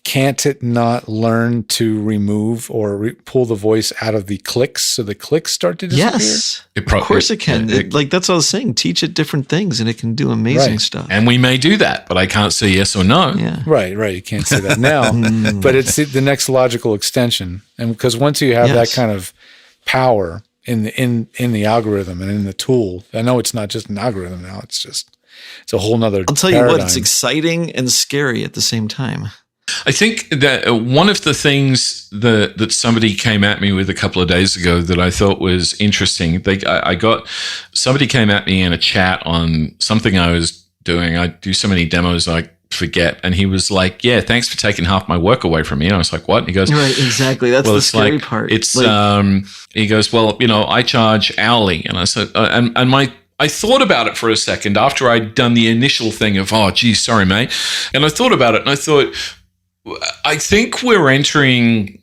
can't it not learn to remove or pull the voice out of the clicks so the clicks start to disappear?
Yes, of course it can. Like that's what I was saying. Teach it different things, and it can do amazing stuff.
And we may do that, but I can't say yes or no.
Yeah,
right. You can't say that now, but it's the next logical extension. And because once you have that kind of power in the algorithm and in the tool, I know it's not just an algorithm now. It's a whole nother.
I'll tell you what, it's exciting and scary at the same time.
I think that one of the things that somebody came at me with a couple of days ago that I thought was interesting, somebody came at me in a chat on something I was doing. I do so many demos I forget, and he was like, "Yeah, thanks for taking half my work away from me." And I was like, "What?" And he goes,
"Right, exactly. That's the scary part."
It's he goes, "Well, I charge hourly," and I said, I thought about it for a second after I'd done the initial thing of, "Oh, geez, sorry, mate," and I thought about it, and I thought, I think we're entering,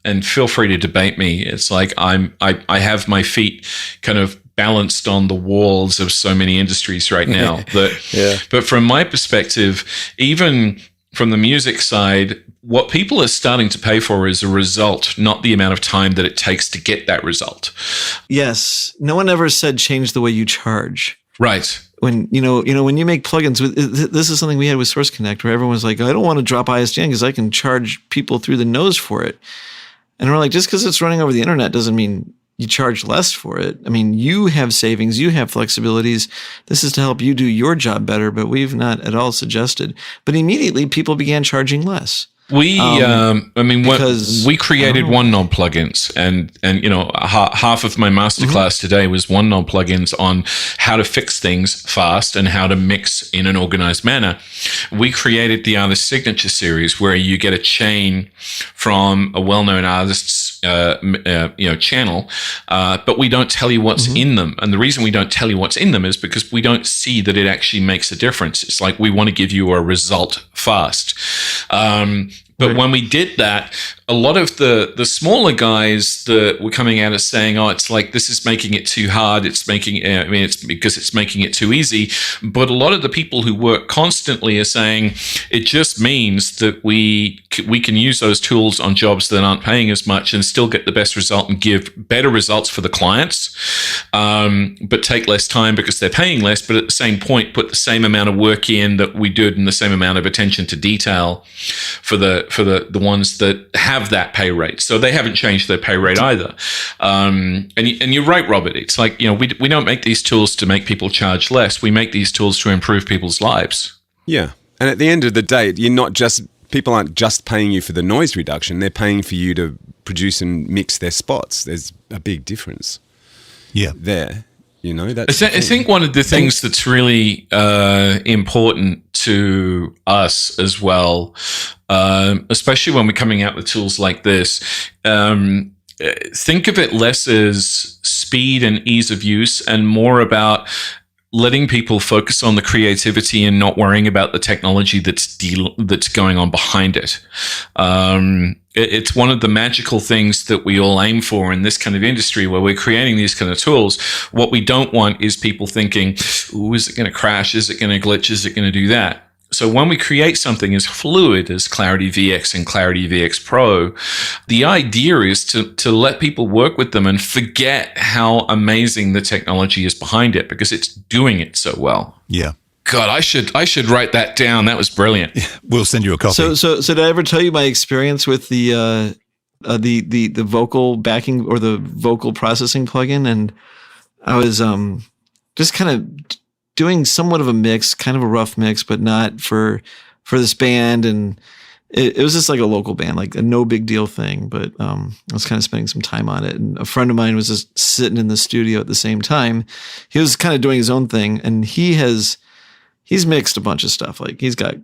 and feel free to debate me. It's like I have my feet kind of balanced on the walls of so many industries right now. But from my perspective, even from the music side, what people are starting to pay for is a result, not the amount of time that it takes to get that result.
Yes. No one ever said change the way you charge.
Right.
When when you make plugins, this is something we had with Source Connect, where everyone was like, "I don't want to drop ISDN because I can charge people through the nose for it." And we're like, just because it's running over the internet doesn't mean you charge less for it. I mean, you have savings, you have flexibilities. This is to help you do your job better, but we've not at all suggested. But immediately, people began charging less.
We created one knob plugins, and half of my masterclass today was one knob plugins on how to fix things fast and how to mix in an organized manner. We created the Artist Signature series, where you get a chain from a well-known artist's channel, but we don't tell you what's in them. And the reason we don't tell you what's in them is because we don't see that it actually makes a difference. It's like we want to give you a result fast. But when we did that, a lot of the smaller guys that were coming at us saying, "Oh, it's like this is making it too hard. It's because it's making it too easy." But a lot of the people who work constantly are saying it just means that we can use those tools on jobs that aren't paying as much and still get the best result and give better results for the clients, but take less time because they're paying less. But at the same point, put the same amount of work in that we did and the same amount of attention to detail for the ones that have that pay rate. So they haven't changed their pay rate either. And you're right, Robert. It's like, we don't make these tools to make people charge less. We make these tools to improve people's lives.
Yeah. And at the end of the day, people aren't just paying you for the noise reduction. They're paying for you to produce and mix their spots. There's a big difference.
Yeah.
There.
I think one of the things that's really important to us as well, especially when we're coming out with tools like this, think of it less as speed and ease of use and more about letting people focus on the creativity and not worrying about the technology that's going on behind it. It's one of the magical things that we all aim for in this kind of industry where we're creating these kind of tools. What we don't want is people thinking, "Ooh, is it going to crash? Is it going to glitch? Is it going to do that?" So when we create something as fluid as Clarity VX and Clarity VX Pro, the idea is to let people work with them and forget how amazing the technology is behind it because it's doing it so well.
Yeah.
God, I should write that down. That was brilliant.
We'll send you a copy.
So did I ever tell you my experience with the vocal backing or the vocal processing plugin? And I was just kind of doing somewhat of a mix, kind of a rough mix, but not for this band. And it was just like a local band, like a no big deal thing. But I was kind of spending some time on it. And a friend of mine was just sitting in the studio at the same time. He was kind of doing his own thing, and he's mixed a bunch of stuff. Like he's got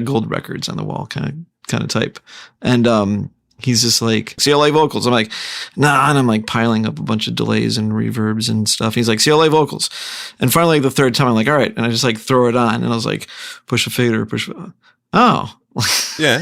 gold records on the wall, kind of type. And he's just like, CLA vocals. I'm like, nah. And I'm like piling up a bunch of delays and reverbs and stuff. He's like, CLA vocals. And finally, the third time, I'm like, all right. And I just like throw it on. And I was like, push a fader, oh.
Yeah.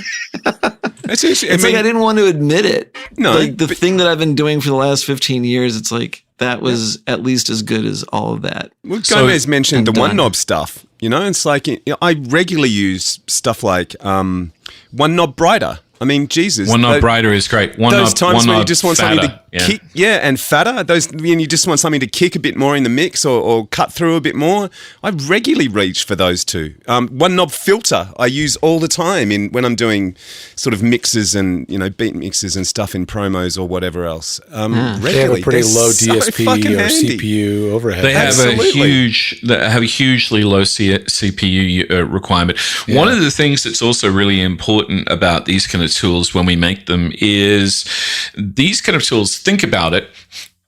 It's like I didn't want to admit it.
No.
Like the thing that I've been doing for the last 15 years, it's like, that was at least as good as all of that.
Well, Gomez mentioned the
done.
one knob stuff. It's like I regularly use stuff like one knob brighter. I mean, Jesus.
One knob brighter is great.
Those times when you just want something
fatter,
to kick, and fatter. Those when you just want something to kick a bit more in the mix or cut through a bit more. I regularly reach for those two. One knob filter I use all the time when I'm doing sort of mixes and beat mixes and stuff in promos or whatever else. Regularly.
They have a pretty low DSP or
handy.
CPU overhead.
They have
Absolutely.
a hugely low CPU requirement.
Yeah.
One of the things that's also really important about these kind of tools when we make them is these kind of tools. Think about it.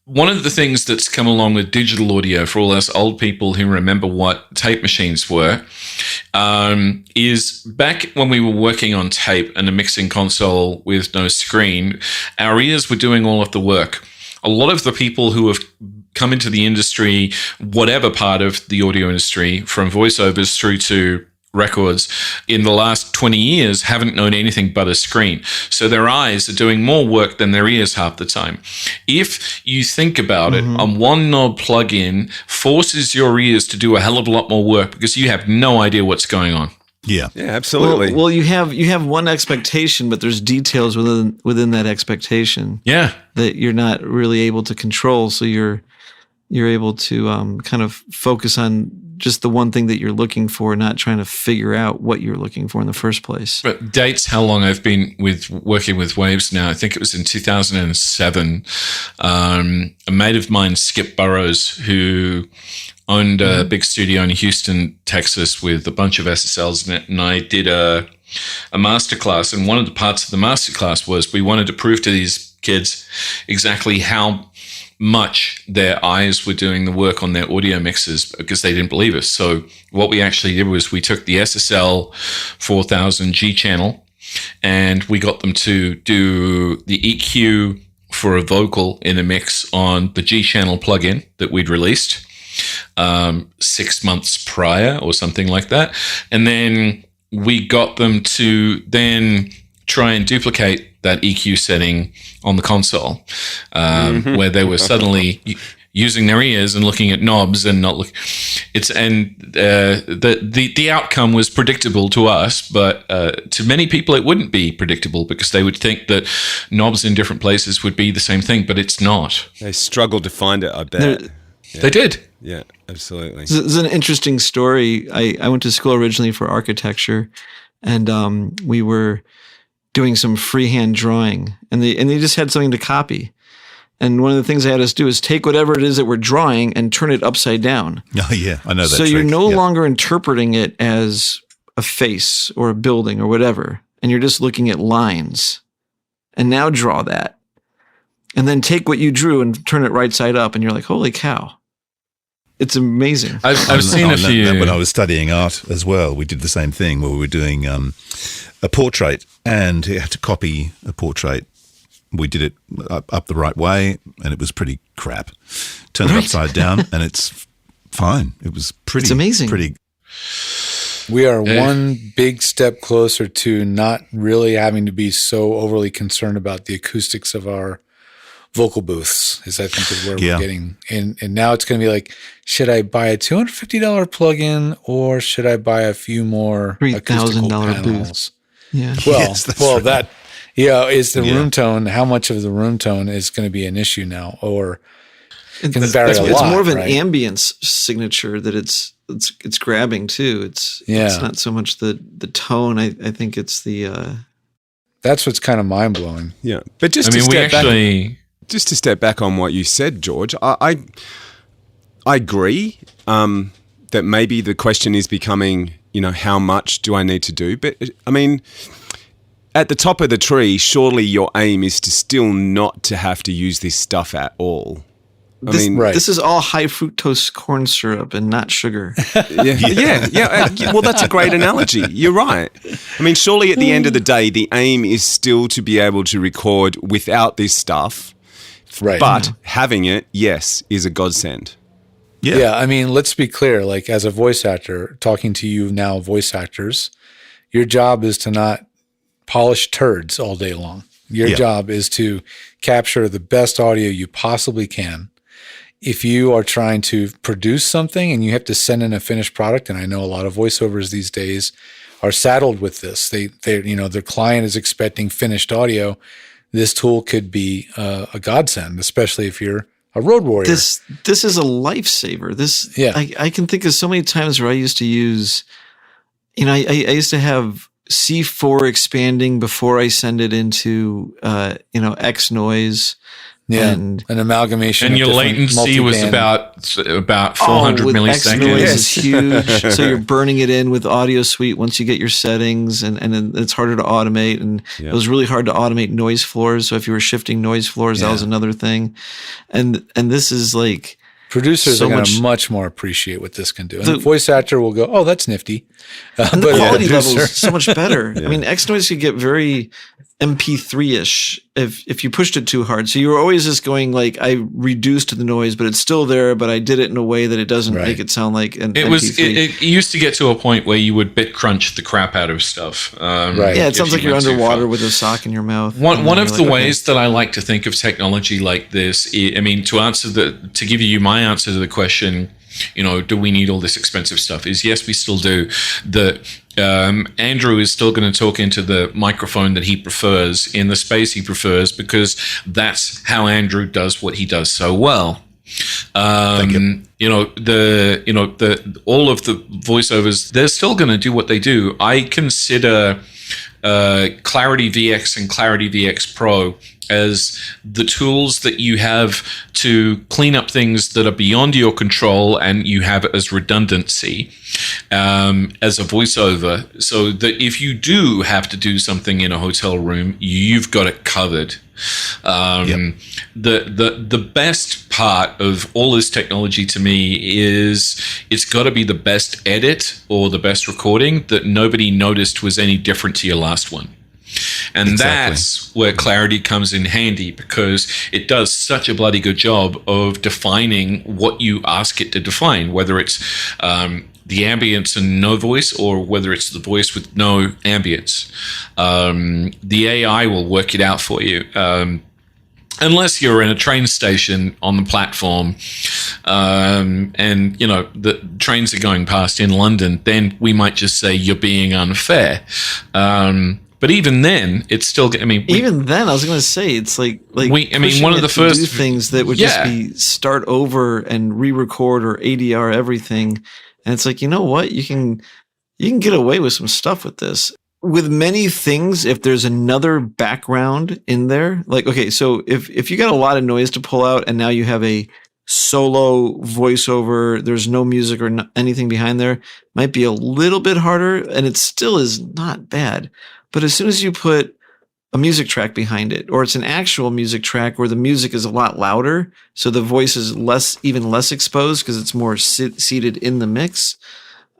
One of the things that's come along with digital audio for all us old people who remember what tape machines were is back when we were working on tape and a mixing console with no screen, our ears were doing all of the work. A lot of the people who have come into the industry, whatever part of the audio industry, from voiceovers through to records in the last 20 years haven't known anything but a screen. So their eyes are doing more work than their ears half the time. If you think about it, a one knob plug-in forces your ears to do a hell of a lot more work because you have no idea what's going on.
Yeah.
Yeah, absolutely.
Well, you have one expectation, but there's details within that expectation.
Yeah.
That you're not really able to control. So you're able to kind of focus on just the one thing that you're looking for, not trying to figure out what you're looking for in the first place.
But dates how long I've been working with Waves now. I think it was in 2007. A mate of mine, Skip Burrows, who owned a big studio in Houston, Texas, with a bunch of SSLs in it, and I did a masterclass. And one of the parts of the masterclass was we wanted to prove to these kids exactly how much their eyes were doing the work on their audio mixes because they didn't believe us. So what we actually did was we took the SSL 4000 G channel and we got them to do the EQ for a vocal in a mix on the G channel plugin that we'd released 6 months prior or something like that. And then we got them to then try and duplicate that EQ setting on the console, where they were suddenly using their ears and looking at knobs and not look. The outcome was predictable to us, but to many people it wouldn't be predictable because they would think that knobs in different places would be the same thing, but it's not.
They struggled to find it, I bet.
They did.
Yeah, absolutely.
This is an interesting story. I went to school originally for architecture, and we were doing some freehand drawing, and they just had something to copy. And one of the things they had us do is take whatever it is that we're drawing and turn it upside down.
Oh, yeah, I know that.
So you're
trick.
no
Yeah.
longer interpreting it as a face or a building or whatever, and you're just looking at lines. And now draw that. And then take what you drew and turn it right side up, and you're like, holy cow. It's amazing.
I've seen a few.
When I was studying art as well, we did the same thing where we were doing a portrait, and you had to copy a portrait. We did it up the right way, and it was pretty crap. Turned it upside down, and it's fine. It was pretty.
It's amazing.
Pretty.
We are one big step closer to not really having to be so overly concerned about the acoustics of our vocal booths, is I think is where we're getting. And now it's going to be like, should I buy a $250 plug-in or should I buy a few more acoustical
$3,000
panels?
booth. Yeah.
Well,
Yes, that's right.
that is the room tone. How much of the room tone is going to be an issue now, or it can vary a lot?
It's more of an
right?
ambience signature that it's grabbing too. It's not so much the tone. I think it's the.
That's what's kind of mind blowing.
Yeah, but just to step back on what you said, George, I agree that maybe the question is becoming, how much do I need to do? But I mean, at the top of the tree, surely your aim is to still not to have to use this stuff at all.
This is all high fructose corn syrup and not sugar.
Yeah. Well, that's a great analogy. You're right. I mean, surely at the end of the day, the aim is still to be able to record without this stuff.
Right.
But having it, yes, is a godsend.
Yeah. I mean, let's be clear. Like, as a voice actor, talking to you now, voice actors, your job is to not polish turds all day long. Your job is to capture the best audio you possibly can if you are trying to produce something and you have to send in a finished product, and I know a lot of voiceovers these days are saddled with this. Their client is expecting finished audio. This tool could be a godsend, especially if you're a road warrior.
This is a lifesaver. I can think of so many times where I used to use, I used to have C4 expanding before I send it into, X noise.
Yeah,
and
an amalgamation.
And your latency was about 400 milliseconds.
X noise is huge. So you're burning it in with Audio Suite once you get your settings, and it's harder to automate. And it was really hard to automate noise floors. So if you were shifting noise floors, that was another thing. And this is like
producers are going to much more appreciate what this can do. And the voice actor will go, "Oh, that's nifty."
And the quality level is so much better. I mean, X noise could get very MP3-ish if you pushed it too hard. So you were always just going like, I reduced the noise, but it's still there, but I did it in a way that it doesn't make it sound like an MP3.
It used to get to a point where you would bit crunch the crap out of stuff.
Yeah, it sounds like you're underwater with a sock in your mouth.
One of the ways that I like to think of technology like this, to give you my answer to the question, do we need all this expensive stuff? Is yes, we still do. Andrew is still going to talk into the microphone that he prefers in the space he prefers, because that's how Andrew does what he does so well. All of the voiceovers, they're still going to do what they do. I consider Clarity VX and Clarity VX Pro as the tools that you have to clean up things that are beyond your control and you have as redundancy as a voiceover, so that if you do have to do something in a hotel room, you've got it covered. The best part of all this technology to me is it's got to be the best edit or the best recording that nobody noticed was any different to your last one. And that's where Clarity comes in handy, because it does such a bloody good job of defining what you ask it to define, whether it's the ambience and no voice, or whether it's the voice with no ambience. The AI will work it out for you. Unless you're in a train station on the platform, and the trains are going past in London, then we might just say you're being unfair. But even then, it's still.
Even then, I was going to say it's like one
of the first
things that would just be start over and re-record or ADR everything, and it's like, you know what, you can get away with some stuff with this. With many things, if there's another background in there, like, okay, so if you got a lot of noise to pull out and now you have a solo voiceover, there's no music or anything behind there, might be a little bit harder, and it still is not bad. But as soon as you put a music track behind it, or it's an actual music track where the music is a lot louder, so the voice is even less exposed because it's more seated in the mix.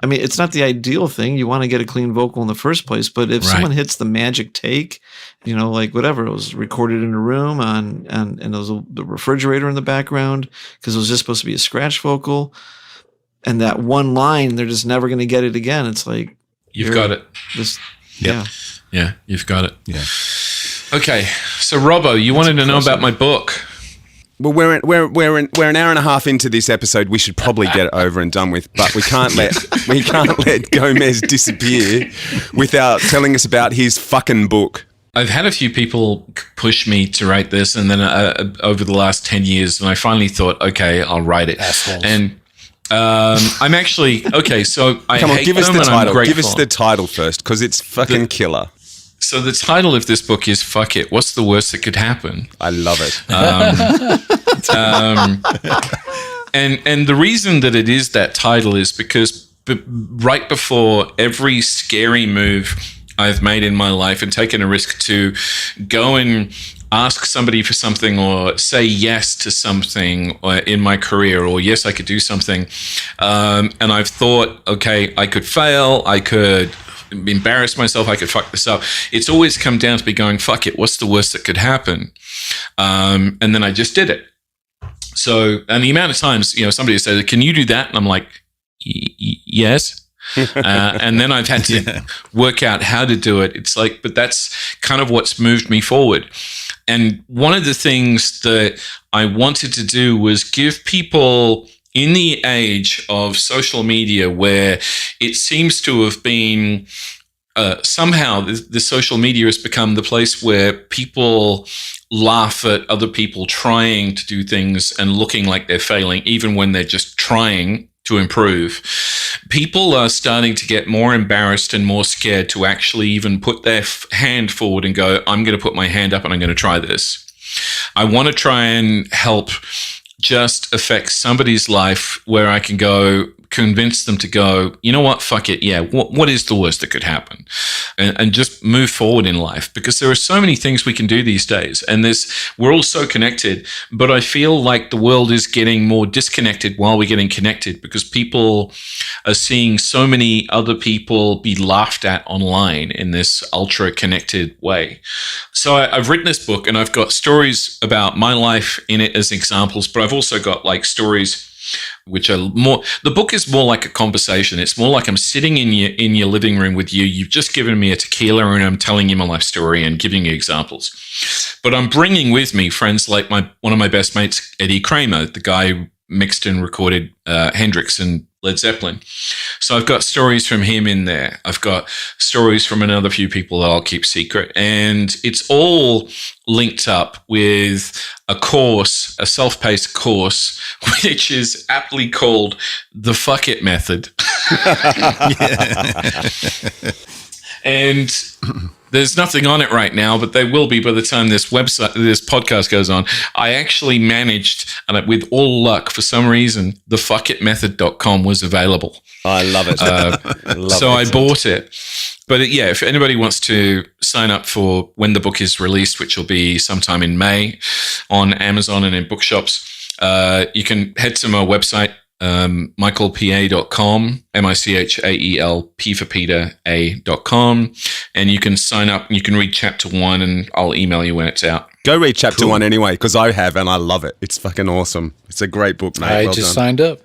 I mean, it's not the ideal thing. You want to get a clean vocal in the first place, but if someone hits the magic take, like whatever, it was recorded in a room and there was the refrigerator in the background because it was just supposed to be a scratch vocal, and that one line, they're just never going to get it again. It's like,
you've got it. Yeah, you've got it. Yeah. Okay, so Robbo, you wanted to know about my book.
Well, we're an hour and a half into this episode. We should probably get it over and done with, but we can't let Gomez disappear without telling us about his fucking book.
I've had a few people push me to write this, and then over the last 10 years, and I finally thought, okay, I'll write it.
Assholes.
And I'm actually okay. So I
come on,
hate
give us
them
the
and
title.
I'm
Give us the title first, because it's fucking killer.
So the title of this book is "Fuck It. What's the worst that could happen?"
I love it.
And the reason that it is that title is because right before every scary move I've made in my life and taken a risk to go and ask somebody for something or say yes to something in my career, or yes, I could do something. And I've thought, okay, I could fail. I could embarrass myself. I could fuck this up. It's always come down to me going, fuck it. What's the worst that could happen? And then I just did it. So, and the amount of times, somebody said, can you do that? And I'm like, yes. And then I've had to work out how to do it. It's like, but that's kind of what's moved me forward. And one of the things that I wanted to do was give people, in the age of social media where it seems to have been somehow the social media has become the place where people laugh at other people trying to do things and looking like they're failing, even when they're just trying to improve. People are starting to get more embarrassed and more scared to actually even put their hand forward and go, I'm going to put my hand up and I'm going to try this. I want to try and help just affect somebody's life where I can go, convince them to go, you know what, fuck it, yeah, what is the worst that could happen? And just move forward in life, because there are so many things we can do these days, and we're all so connected, but I feel like the world is getting more disconnected while we're getting connected, because people are seeing so many other people be laughed at online in this ultra connected way. So I've written this book, and I've got stories about my life in it as examples, but I've also got like stories which are more, the book is more like a conversation. It's more like I'm sitting in your living room with you. You've just given me a tequila and I'm telling you my life story and giving you examples. But I'm bringing with me friends like one of my best mates, Eddie Kramer, the guy who mixed and recorded Hendrix and Led Zeppelin. So I've got stories from him in there. I've got stories from another few people that I'll keep secret. And it's all linked up with a course, a self-paced course, which is aptly called the Fuck It Method. And there's nothing on it right now, but there will be by the time this podcast goes on. I actually managed, and with all luck, for some reason, thefuckitmethod.com was available.
I love it.
I bought it. But if anybody wants to sign up for when the book is released, which will be sometime in May on Amazon and in bookshops, you can head to my website, michaelpa.com, MICHAELP for Peter A.com, and you can sign up and you can read chapter 1 and I'll email you when it's out.
Go read chapter 1 anyway, because I have and I love it. It's fucking awesome. It's a great book, mate.
I just signed up.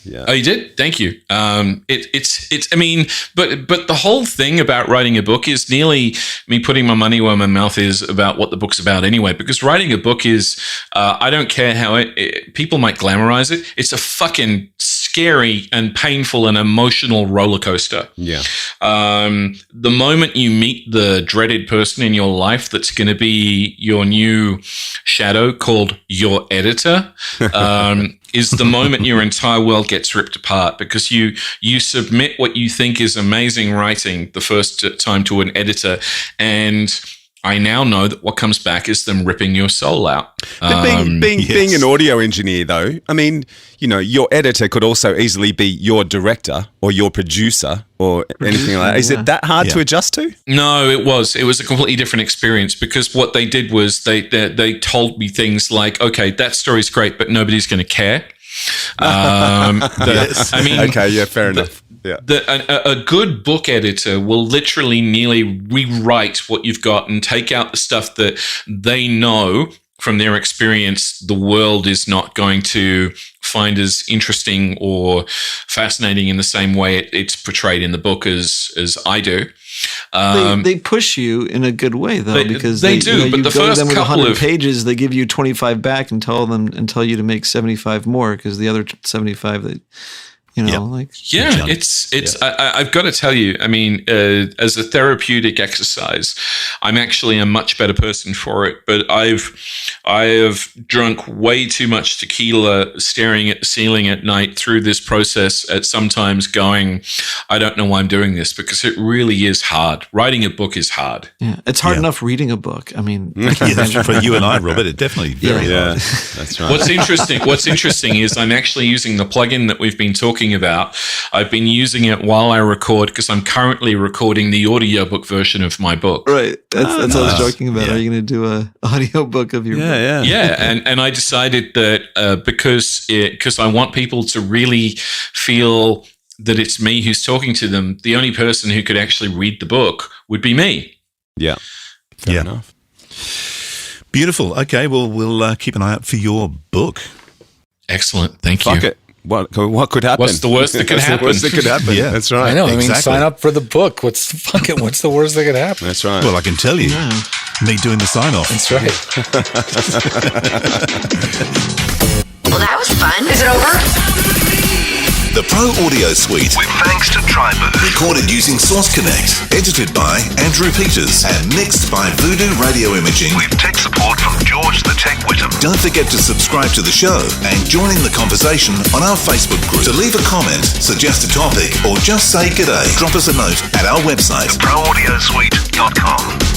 Yeah.
Oh, you did? Thank you. It's. I mean, but the whole thing about writing a book is nearly me putting my money where my mouth is about what the book's about anyway. Because writing a book is, I don't care how people might glamorize it. It's a fucking scary and painful and emotional roller coaster.
Yeah.
The moment you meet the dreaded person in your life that's going to be your new shadow, called your editor, is the moment your entire world gets ripped apart, because you submit what you think is amazing writing the first time to an editor, and I now know that what comes back is them ripping your soul out.
But being an audio engineer, though, I mean, your editor could also easily be your director or your producer or anything like that. Is it that hard to adjust to?
No, it was. It was a completely different experience, because what they did was they told me things like, okay, that story's great, but nobody's going to care.
Yes.
I mean,
okay, yeah, fair enough. Yeah.
A good book editor will literally nearly rewrite what you've got and take out the stuff that they know from their experience the world is not going to find as interesting or fascinating in the same way it's portrayed in the book as I do.
They push you in a good way, though, because
they do. But the first
them with
couple
100
of
pages, they give you 25 back and tell you to make 75 more, because the other 75 that.
I've got to tell you, I mean, as a therapeutic exercise, I'm actually a much better person for it. But I have drunk way too much tequila, staring at the ceiling at night through this process, at sometimes going, I don't know why I'm doing this, because it really is hard. Writing a book is hard.
Yeah, it's hard enough reading a book. I mean,
for you and I, Robert, it definitely very hard.
That's right.
What's interesting is I'm actually using the plugin that we've been talking about. I've been using it while I record, because I'm currently recording the audiobook version of my book.
Right. That's what I was joking about. Are you going to do a audiobook of your book?
Yeah. And I decided that because I want people to really feel that it's me who's talking to them, the only person who could actually read the book would be me.
Yeah. Fair enough.
Beautiful. Okay, well, we'll keep an eye out for your book.
Excellent. Thank you.
Fuck it. What could happen?
What's the worst that could happen?
What's the worst that could happen?
Yeah,
that's right.
I know.
Exactly.
I mean, sign up for the book. What's the worst that could happen?
That's right.
Well, I can tell you. me doing the sign-off.
That's right.
Well, that was fun. Is it over?
The Pro Audio Suite, with thanks to Tribooth. Recorded using Source Connect. Edited by Andrew Peters. And mixed by Voodoo Radio Imaging. With tech support from George the Tech Whittam. Don't forget to subscribe to the show and join in the conversation on our Facebook group. To leave a comment, suggest a topic, or just say g'day, drop us a note at our website, theproaudiosuite.com.